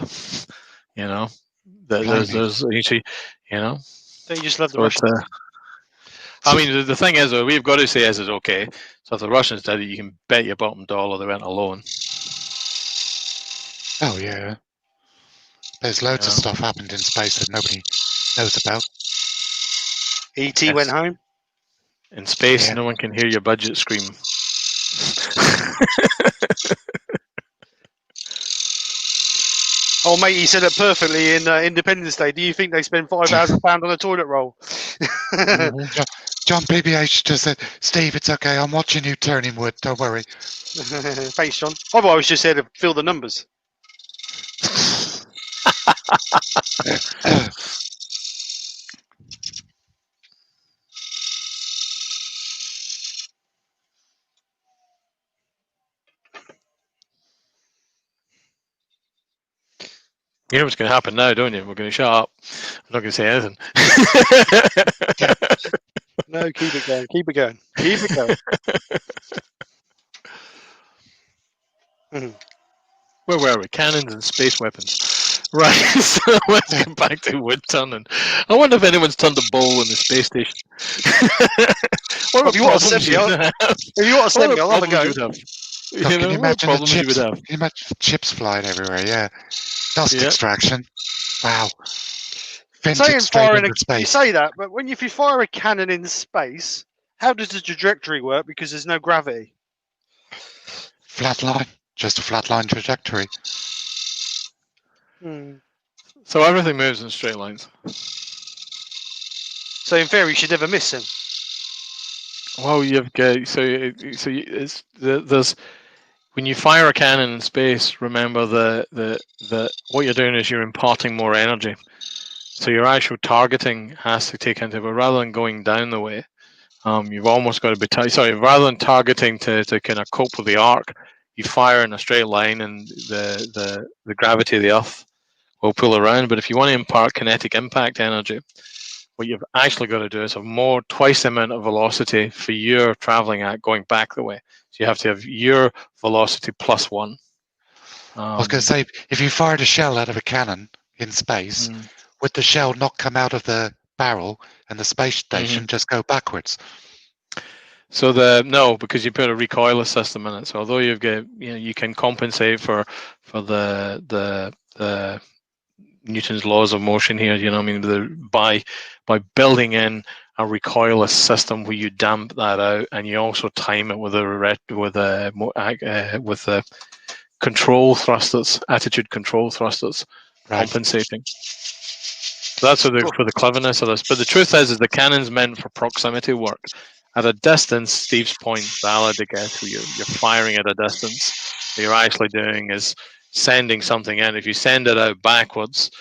D: There's actually, Don't
A: you just love the Russians?
D: I mean, the thing is, we've got to say is okay. So if the Russians did it, you can bet your bottom dollar they went alone.
C: Oh, yeah. There's loads of stuff happened in space that nobody knows about.
A: E.T. went home?
D: In space, no one can hear your budget scream.
A: Oh, mate, he said it perfectly in Independence Day. Do you think they spend £5,000 on a toilet roll?
C: Mm-hmm. John BBH just said, Steve, it's okay. I'm watching you turning wood. Don't worry.
A: Thanks, John. I've always just said to fill the numbers.
D: You know what's going to happen now, don't you? We're going to shut up. I'm not going to say anything.
A: No, keep it going. Keep it going. Keep it going.
D: Where were we? Cannons and space weapons. Right, so let's get back to wood turning. I wonder if anyone's turned a bowl in the space station.
A: If you want to send me, I'll have a go.
C: God, can you
D: what
C: imagine the
D: problems you
C: chips?
D: would have?
C: Can you imagine the chips flying everywhere? Yeah. Dust
D: Yeah.
C: extraction. Wow. Vented
A: Saying
C: straight
A: firing
C: into
A: you
C: space.
A: say that, but if you fire a cannon in space, how does the trajectory work? Because there's no gravity.
C: Flat line. Just a flat line trajectory.
D: So everything moves in straight lines.
A: So in theory, you should never miss him.
D: Well, you've got there's when you fire a cannon in space. Remember the what you're doing is you're imparting more energy. So your actual targeting has to take into it, but rather than going down the way, you've almost got to be rather than targeting to kind of cope with the arc, you fire in a straight line, and the gravity of the Earth will pull around. But if you want to impart kinetic impact energy, what you've actually got to do is have twice the amount of velocity for your traveling at going back the way. So you have to have your velocity plus one.
C: I was going to say, if you fired a shell out of a cannon in space, would the shell not come out of the barrel and the space station just go backwards?
D: So no, because you put a recoilless system in it. So although you've got, you can compensate for the Newton's laws of motion here. By building in a recoilless system where you damp that out, and you also time it with the control thrusters, attitude control thrusters, compensating. So that's for the cleverness of this. But the truth is the cannon's meant for proximity work. At a distance, Steve's point valid, I guess, where you're firing at a distance. What you're actually doing is sending something in. If you send it out backwards,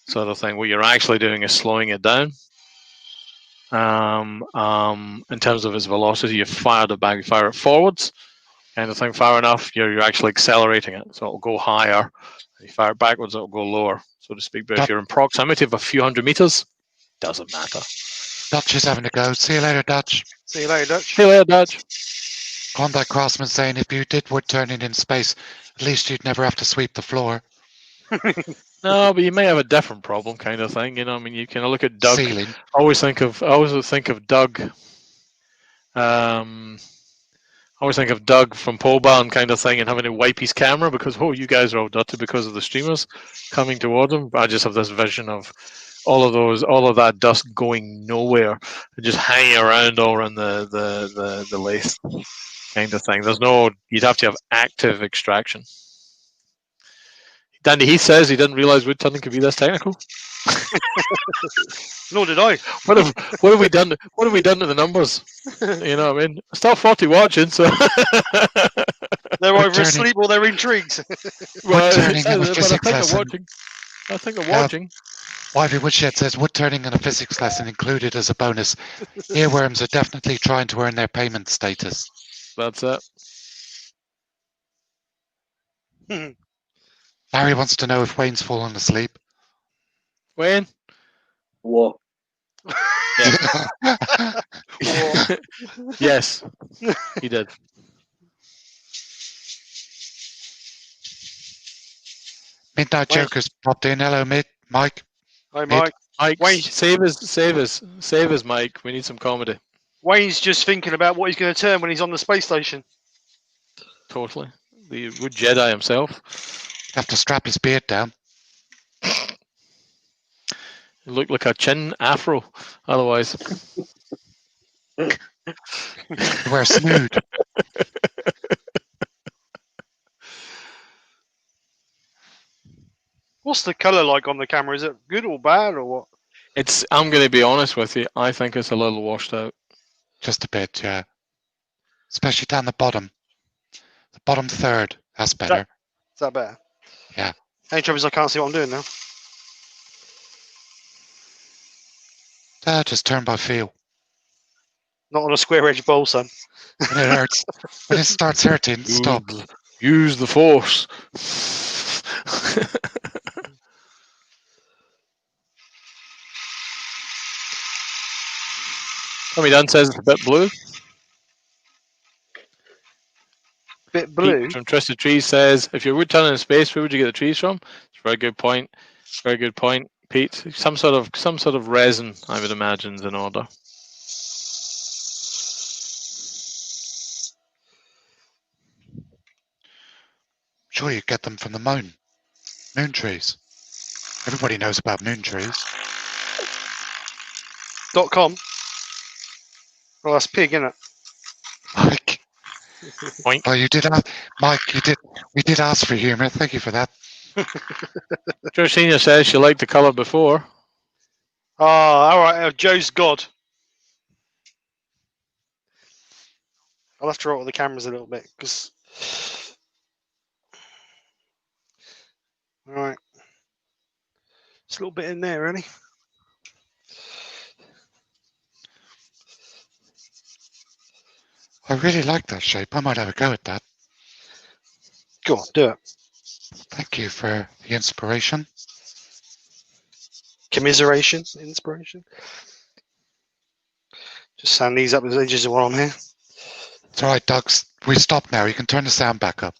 D: sort of thing, what you're actually doing is slowing it down. In terms of its velocity, you fire it back, you fire it forwards, kind of thing. Far enough, you're actually accelerating it, so it'll go higher. If you fire it backwards, it'll go lower, so to speak. But if you're in proximity of a few hundred meters, doesn't matter.
C: Dutch is having to go. See you later, Dutch.
A: See you later, Dutch.
D: See you later, Dutch.
C: Klondike Craftsman saying if you did wood turning in space, at least you'd never have to sweep the floor.
D: No, but you may have a different problem, kind of thing. You can look at Doug.
C: Ceiling.
D: I always think of Doug. I always think of Doug from Pole Barn, kind of thing, and having to wipe his camera because you guys are all dirty because of the streamers coming towards him. I just have this vision of all of that dust going nowhere and just hanging around all around the lathe, kind of thing. You'd have to have active extraction. Dandy Heath says he didn't realise wood turning could be this technical.
A: Nor did I.
D: What have we done? What have we done to the numbers? You know what I mean? Still 40 watching, so
A: they're either asleep or they're intrigued.
C: Wood turning in a physics lesson.
D: I think they're watching.
C: Wivey Woodshed says wood turning in a physics lesson included as a bonus. Earworms are definitely trying to earn their payment status.
D: That's it.
C: Barry wants to know if Wayne's fallen asleep.
D: Wayne?
E: What?
D: Yes, he did.
C: Midnight Jokers popped in. Hello, Mike.
A: Hi, Mike.
D: Mike,
A: Wayne,
D: save us, Mike. We need some comedy.
A: Wayne's just thinking about what he's going to turn when he's on the space station.
D: Totally. The wood Jedi himself.
C: Have to strap his beard down.
D: He looked like a chin afro, otherwise.
C: Wear snood.
A: What's the colour like on the camera? Is it good or bad or what?
D: I'm going to be honest with you. I think it's a little washed out.
C: Just a bit, yeah. Especially down the bottom. The bottom third. That's better.
A: Is that better?
C: Yeah.
A: Any trouble is I can't see what I'm doing now.
C: Just turn by feel.
A: Not on a square edge bowl, son.
C: When it hurts. When it starts hurting, stop.
D: Use the force. Tommy Dunn says it's a bit blue.
A: Bit blue.
D: Pete from Twisted Trees says, if you're wood turning in space, where would you get the trees from? It's a very good point. Very good point, Pete. Some sort of resin, I would imagine, is in order.
C: Sure, you get them from the moon trees. Everybody knows about moon trees.
A: .com. Well, that's pig, isn't it?
C: Mike.
D: Oink.
C: Oh, you did ask, Mike. We did ask for humour. Thank you for that.
D: George Senior says she liked the colour before.
A: Oh, all right. Joe's God. I'll have to roll with the cameras a little bit because. All right. Just a little bit in there, really.
C: I really like that shape. I might have a go at that.
A: Go on, do it.
C: Thank you for the inspiration.
A: Commiseration, inspiration. Just sand these up as edges while I'm here.
C: It's all right, Doug. We stop now. You can turn the sound back up.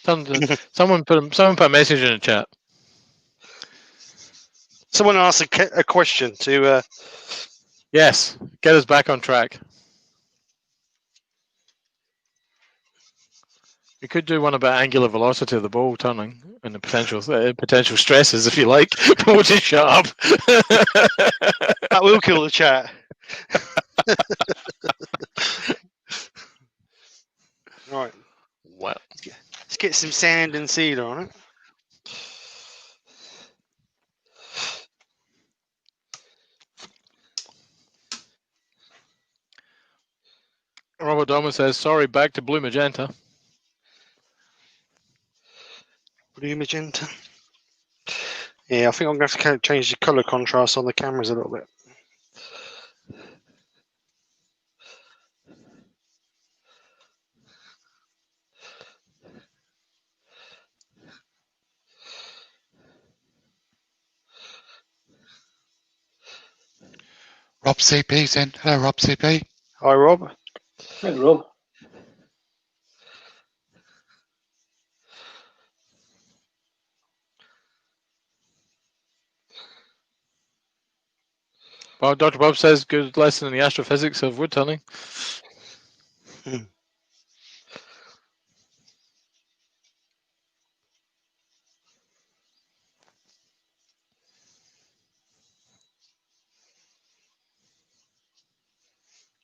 D: Someone put a message in the chat.
A: Someone asked a question to.
D: Yes, get us back on track. We could do one about angular velocity of the ball turning and the potential stresses, if you like. But we'll just shut up.
A: That will kill the chat. Right.
D: Well,
A: let's get some sand and cedar on it.
D: Robert Doman says, sorry, back to blue magenta.
A: Blue magenta. Yeah, I think I'm going to have to change the colour contrast on the cameras a little bit.
C: Rob CP's in. Hello, Rob CP.
A: Hi, Rob.
E: Hey, Rob.
D: Well, Dr. Bob says, good lesson in the astrophysics of wood turning.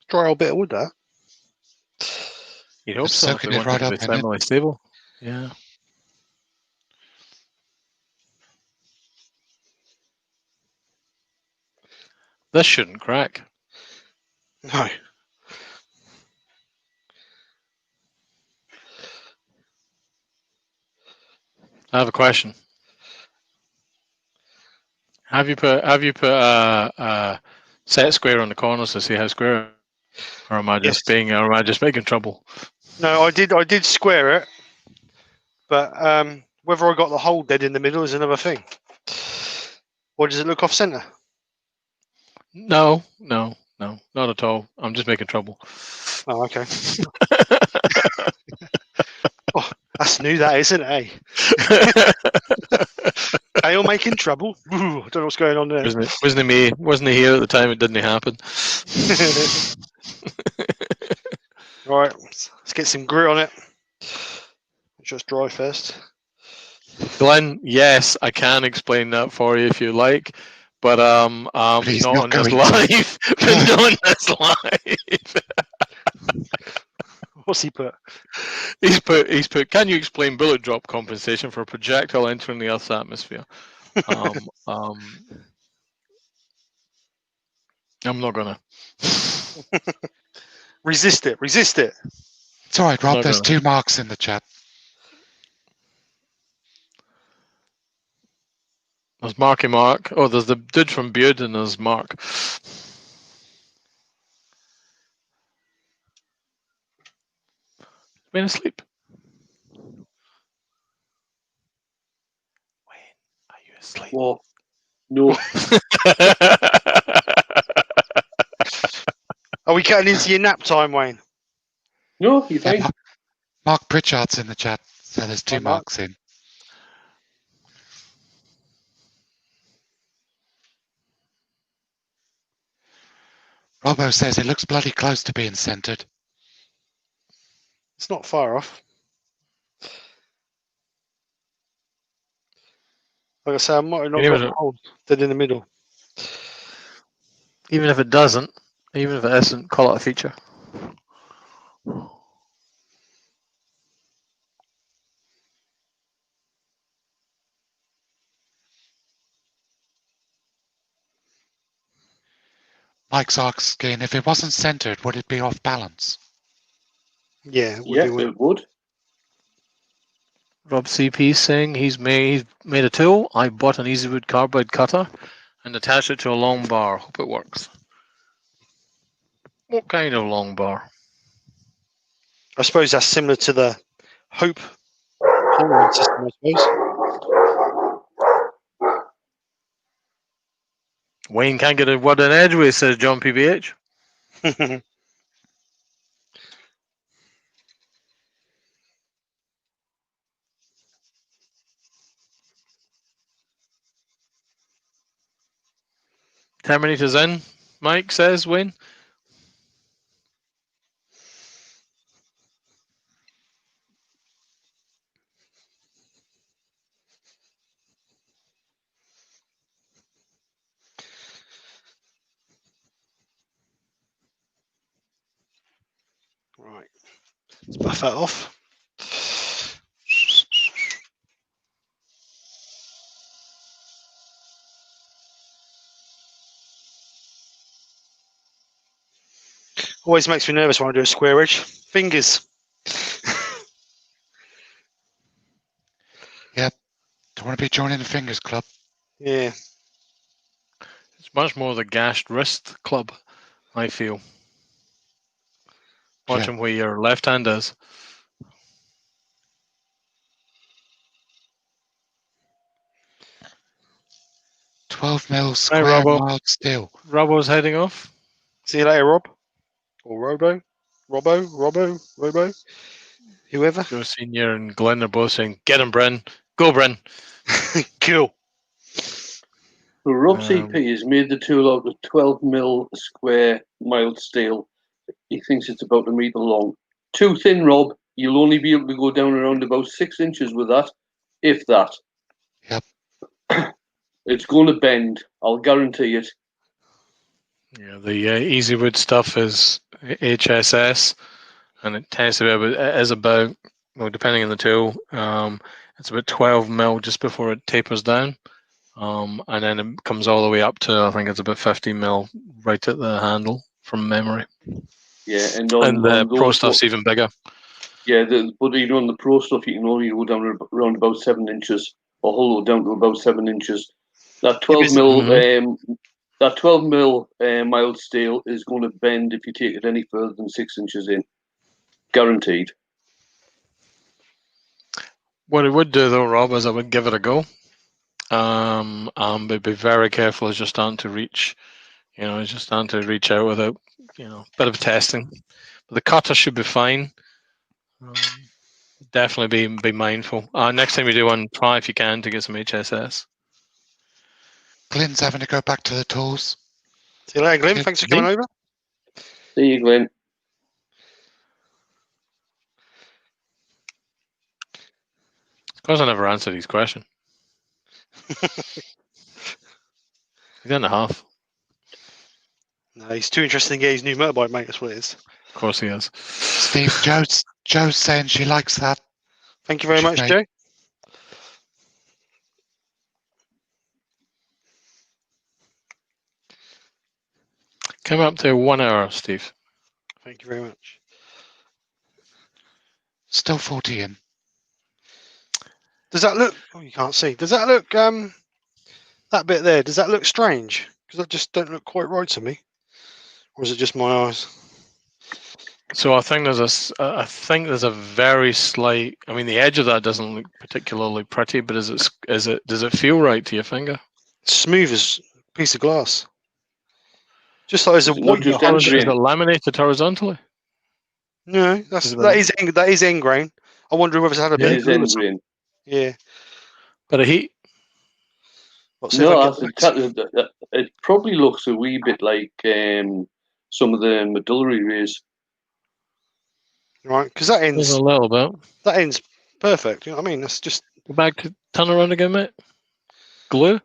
A: Dry old bit of wood, that.
D: You'd hope
C: Just
D: so, if
C: soaking
D: they
C: it
D: wanted
C: right
D: to
C: up
D: be
C: in it.
D: thermally stable. Yeah. This shouldn't crack.
A: No.
D: I have a question. Have you put a set square on the corners to see how square, or am I just making trouble?
A: No, I did square it, but whether I got the hole dead in the middle is another thing. Or does it look off centre?
D: No, not at all. I'm just making trouble.
A: Oh, okay. Oh, that's new, that isn't it? Eh? Are making trouble? Ooh, I don't know what's going on there.
D: Wasn't me? Wasn't he here at the time? It didn't happen.
A: All right, let's get some grit on it. Just dry first.
D: Glenn, yes, I can explain that for you if you like, but
C: Please,
D: not
C: not
D: on this
C: going
D: live. Not on this live.
A: What's he put?
D: He's put. Can you explain bullet drop compensation for a projectile entering the Earth's atmosphere? I'm not gonna.
A: Resist it.
C: It's all right, Rob. There's 2 marks in the chat.
D: There's Marky Mark. Oh, there's the dude from Beard and there's Mark. Been asleep. Wayne, are you asleep?
E: Well, no.
A: Are we cutting into your nap time, Wayne?
E: No, you fine.
C: Mark Pritchard's in the chat, so there's 2
A: Hi, Mark.
C: marks in. Robbo says it looks bloody close to being centered.
A: It's not far off. Like I say, I might have not
D: Even
A: got
D: if-
A: the hole dead in the middle.
D: Even if it doesn't, even if it isn't, call it a feature.
C: Mike's asking, if it wasn't centered, would it be off balance?
A: Yeah, it would
E: Yeah,
A: be.
E: it would.
D: Rob CP saying he's made a tool. I bought an Easywood carbide cutter and attached it to a long bar. Hope it works. What kind of long bar?
A: I suppose that's similar to the Hope holding system, I suppose.
D: Wayne can't get a word in edgeways, says John PBH. 10 minutes in, Mike says, Wayne.
A: Right, let's buff that off. Always makes me nervous when I do a square edge. Fingers.
C: Don't want to be joining the Fingers Club.
A: Yeah.
D: It's much more the gashed wrist club, I feel. Watching where your left hand is.
C: 12 mil square
D: Robbo.
C: mild steel.
D: Robbo's heading off.
A: See you later, Rob. Or Robo. Robo. Whoever.
D: Joe Senior and Glenn are both saying, "Get him, Bryn. Go, Bryn."
A: Cool.
E: So Rob CP has made the tool out of 12 mil square mild steel. He thinks it's about a metre long. Too thin, Rob. You'll only be able to go down around about 6 inches with that, if that.
C: Yep.
E: It's going to bend. I'll guarantee it.
D: Yeah, the Easywood stuff is HSS, and it tends to be about, well, depending on the tool, it's about 12 mil just before it tapers down, and then it comes all the way up to, I think it's about 15 mil right at the handle from memory.
E: Yeah, and
D: the Pro stuff's even bigger.
E: Yeah, but even on the Pro stuff, you can only go down around about 7 inches, or hollow down to about 7 inches. That 12 mil mild steel is going to bend if you take it any further than 6 inches in, guaranteed.
D: What it would do though, Rob, is I would give it a go. But be very careful as you're starting to reach. Just starting to reach out without, bit of testing. But the cutter should be fine. Definitely be mindful. Next time you do one, try if you can to get some HSS.
C: Glenn's having to go back to the tools.
A: See you later, Glenn. Thanks for coming over.
E: See you, Glenn.
D: Because I never answered his question. He's in the half.
A: No, he's too interested in getting his new motorbike, mate. That's what it is.
D: Of course he is.
C: Steve, Joe's saying she likes that.
A: Thank you very much,
C: made.
A: Joe.
D: Came up to 1 hour, Steve.
A: Thank you very much.
C: Still 40 in.
A: Does that look? Oh, you can't see. Does that look? That bit there. Does that look strange? Because that just don't look quite right to me. Or is it just my eyes?
D: So I think there's a very slight. I mean, the edge of that doesn't look particularly pretty, but does it feel right to your finger?
A: Smooth as a piece of glass. Just like there's a white.
E: Just
D: Is it laminated horizontally?
A: No, that is end grain. I wonder whether it's had a bit of glue or something. Yeah.
D: But a heat.
E: No, it probably looks a wee bit like some of the medullary rays.
A: Right, because that ends
D: a little bit.
A: That ends perfect. You know what I mean? That's just.
D: Go back to turn around again, mate. glue?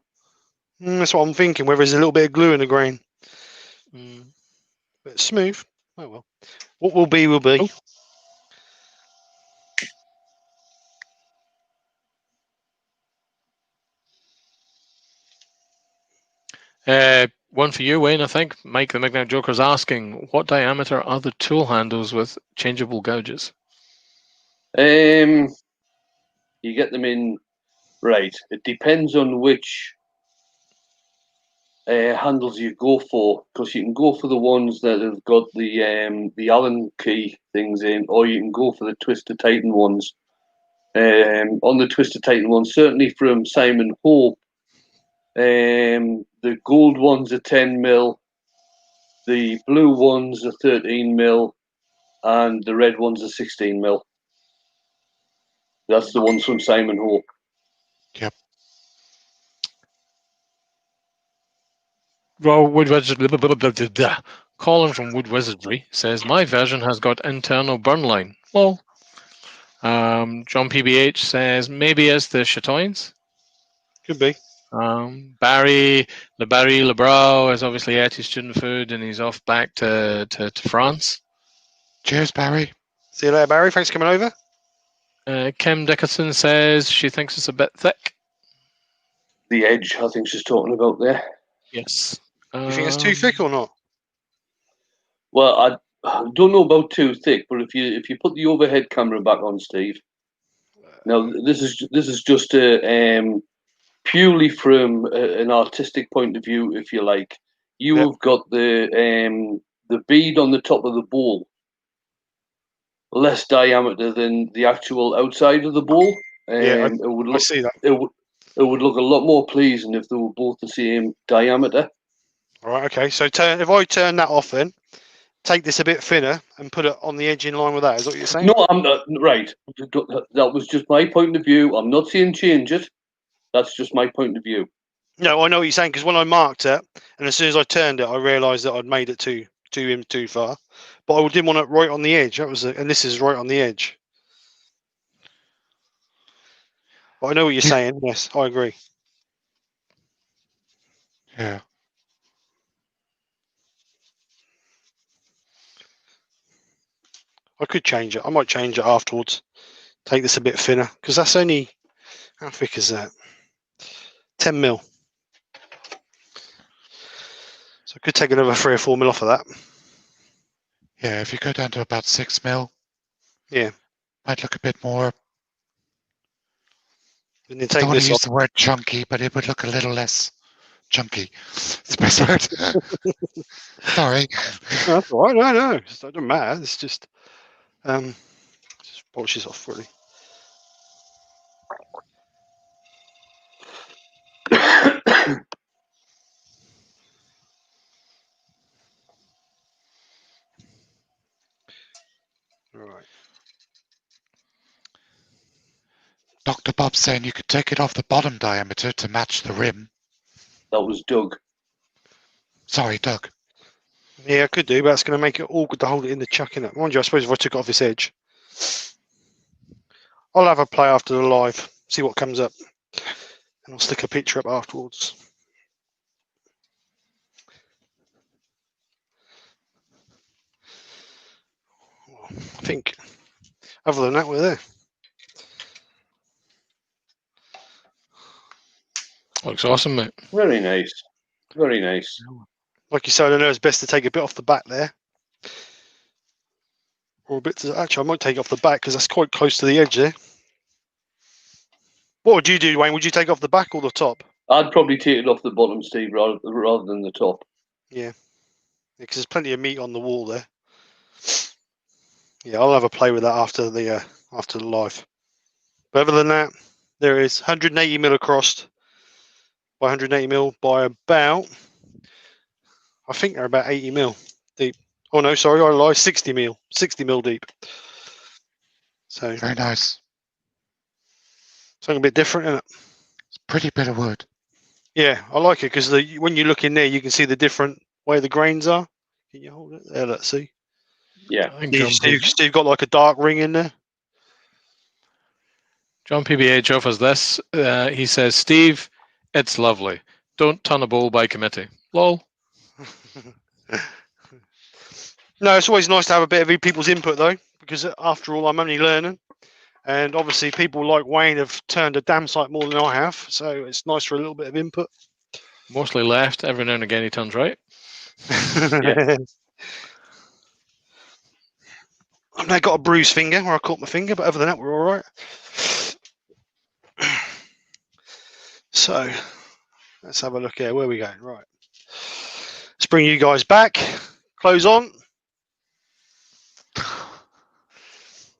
A: That's what I'm thinking. Whether there's a little bit of glue in the grain,
D: Mm.
A: but smooth. Oh well. What will be will be.
D: Oh. One for you, Wayne, I think. Mike the Midnight Joker's asking, what diameter are the tool handles with changeable gouges?
E: You get them in right. It depends on which handles you go for, because you can go for the ones that have got the Allen key things in, or you can go for the Twisted Titan ones. On the Twisted Titan ones, certainly from Simon Hope, the gold ones are 10 mil, the blue ones are 13 mil, and the red ones are 16 mil. That's the ones from Simon Hope.
C: Yep.
D: Well, Colin from Wood Wizardry says, my version has got internal burn line. Well, John PBH says, maybe it's the chatoins.
A: Could be.
D: Barry Lebrow is obviously at his student food, and he's off back to France.
C: Cheers, Barry.
A: See you later, Barry. Thanks for coming over.
D: Kim Dickerson says she thinks it's a bit thick.
E: The edge, I think she's talking about there.
D: Yes.
A: You think it's too thick or not?
E: Well, I don't know about too thick, but if you put the overhead camera back on, Steve. Now this is just purely from an artistic point of view, if you like. You have got the bead on the top of the bowl less diameter than the actual outside of the bowl.
A: Yeah,
E: it would look,
A: I see that.
E: It would look a lot more pleasing if they were both the same diameter.
A: All right, okay. So if I turn that off, then take this a bit thinner and put it on the edge in line with that. Is that what you're saying?
E: No, I'm not. Right. That was just my point of view. I'm not saying change it. That's just my point of view.
A: No, I know what you're saying, because when I marked it, and as soon as I turned it, I realised that I'd made it too far. But I didn't want it right on the edge. And this is right on the edge. But I know what you're saying. Yes, I agree.
C: Yeah.
A: I could change it. I might change it afterwards. Take this a bit thinner, because that's only, how thick is that? 10 mil. So I could take another 3 or 4 mil off of that.
C: Yeah, if you go down to about 6 mil.
A: Yeah.
C: Might look a bit more.
A: And then
C: I
A: take
C: don't want
A: this
C: to use
A: off.
C: the word chunky, but it would look a little less chunky. It's the best word. Sorry.
A: No, that's all right. No. It doesn't matter. It's just polish this off really. Right.
C: Dr. Bob's saying you could take it off the bottom diameter to match the rim.
E: That was Doug.
C: Sorry, Doug.
A: Yeah, I could do, but that's going to make it awkward to hold it in the chuck, innit? Mind you, I suppose if I took it off this edge, I'll have a play after the live, see what comes up, and I'll stick a picture up afterwards. I think, other than that, we're there.
D: Looks awesome, mate.
E: Very nice. Very nice.
A: Like you said, I know it's best to take a bit off the back there. Or a bit to, actually, I might take it off the back because that's quite close to the edge there. What would you do, Wayne? Would you take off the back or the top?
E: I'd probably take it off the bottom, Steve, rather than the top.
A: Yeah, because there's plenty of meat on the wall there. Yeah, I'll have a play with that after the live. But other than that, there is 180 mil across by 180 mil by about, I think they're about 80 mil deep. Oh no, sorry, I lied. 60 mil deep. So
C: Very nice.
A: something a bit different, isn't it?
C: It's a pretty bit of wood.
A: Yeah, I like it because when you look in there, you can see the different way the grains are. Can you hold it there? Let's see.
E: Yeah.
A: You've got like a dark ring in there.
D: John PBH offers this. He says, Steve, It's lovely. Don't turn a bowl by committee. Lol.
A: No, it's always nice to have a bit of people's input though, because after all, I'm only learning, and obviously people like Wayne have turned a damn sight more than I have, so it's nice for a little bit of input.
D: Mostly left. Every now and again he turns right.
A: Yeah. I've now got a bruised finger where I caught my finger, but other than that, we're all right. So let's have a look here. Where are we going? Right. Let's bring you guys back. Close on.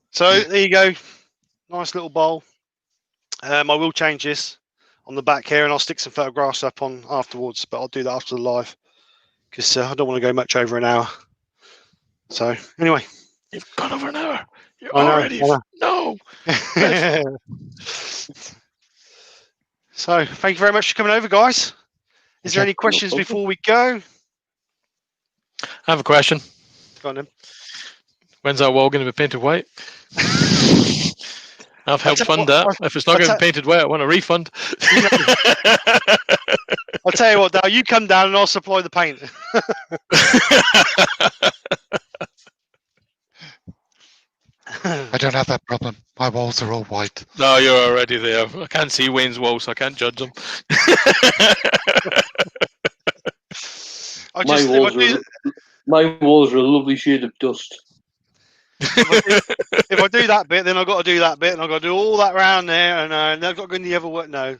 A: So there you go. Nice little bowl. I will change this on the back here, and I'll stick some photographs up on afterwards, but I'll do that after the live because I don't want to go much over an hour. So anyway.
D: You've gone over an hour. You're
A: I know,
D: already. No.
A: So thank you very much for coming over, guys. Is there any questions before we go?
D: I have a question.
A: Go on then.
D: When's our wall going to be painted white? I've helped fund that. If it's not going to be painted white, I want a refund.
A: I'll tell you what, Dale, you come down and I'll supply the paint.
C: I don't have that problem. My walls are all white.
D: No, you're already there. I can't see Wayne's walls, so I can't judge them.
E: My walls are a lovely shade of dust.
A: If I do that bit, then I've got to do that bit, and I've got to do all that round there, and I've got to go in the other work. No.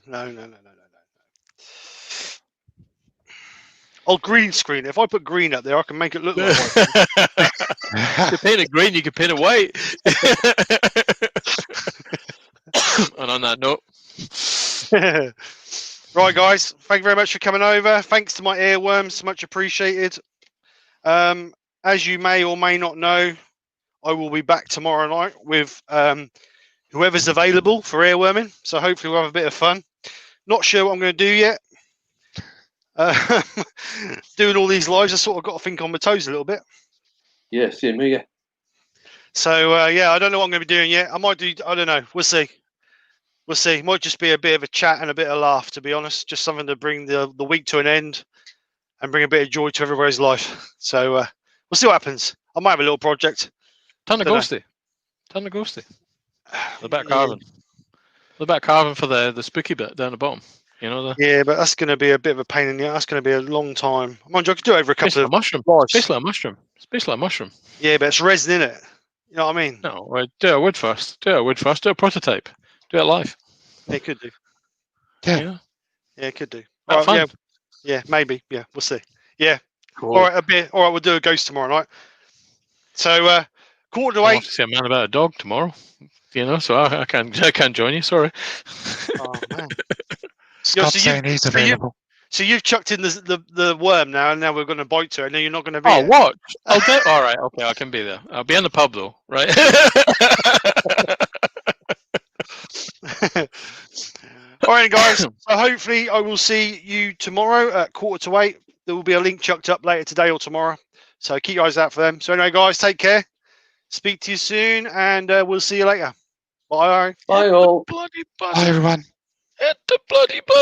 A: I'll green screen it. If I put green up there, I can make it look like white.
D: If you paint it green, you can paint it white. And on that note.
A: Right, guys. Thank you very much for coming over. Thanks to my earworms. Much appreciated. As you may or may not know, I will be back tomorrow night with whoever's available for earworming. So hopefully we'll have a bit of fun. Not sure what I'm going to do yet. Doing all these lives, I sort of got to think on my toes a little bit.
E: Yeah, same here.
A: So yeah, I don't know what I'm going to be doing yet. I might do. I don't know. We'll see. We'll see. Might just be a bit of a chat and a bit of laugh, to be honest. Just something to bring the week to an end and bring a bit of joy to everybody's life. So we'll see what happens. I might have a little project.
D: Turn the ghosty. The back carving. The back carving for the spooky bit down the bottom. You know,
A: yeah, but that's going to be a bit of a pain in the ass. That's going to be a long time. Mind you, I could do it over a couple of
D: mushroom. It's basically a mushroom. It's basically a mushroom.
A: Yeah, but it's resin in it. You know what I mean?
D: No, right. Do a wood first. Do a prototype. Do it live.
A: Yeah, it could do.
D: Yeah,
A: it could do.
D: Right,
A: right, yeah, maybe. Yeah, we'll see. Yeah.
D: Cool.
A: All right, we'll do a ghost tomorrow night. So 8:15.
D: I'll have to see a man about a dog tomorrow. You know, so I can't join you. Sorry.
A: Oh man.
C: Stop saying he's available.
A: So you've chucked in the worm now, and now we're going to bite to it. And then you're not going to be.
D: Oh, what? I'll do. All right. Okay, I can be there. I'll be in the pub though, right?
A: All right, guys. So hopefully I will see you tomorrow at 7:45. There will be a link chucked up later today or tomorrow. So keep your eyes out for them. So anyway, guys, take care. Speak to you soon, and we'll see you later. Bye.
E: Bye all.
C: Bye everyone.
D: Hit the bloody button.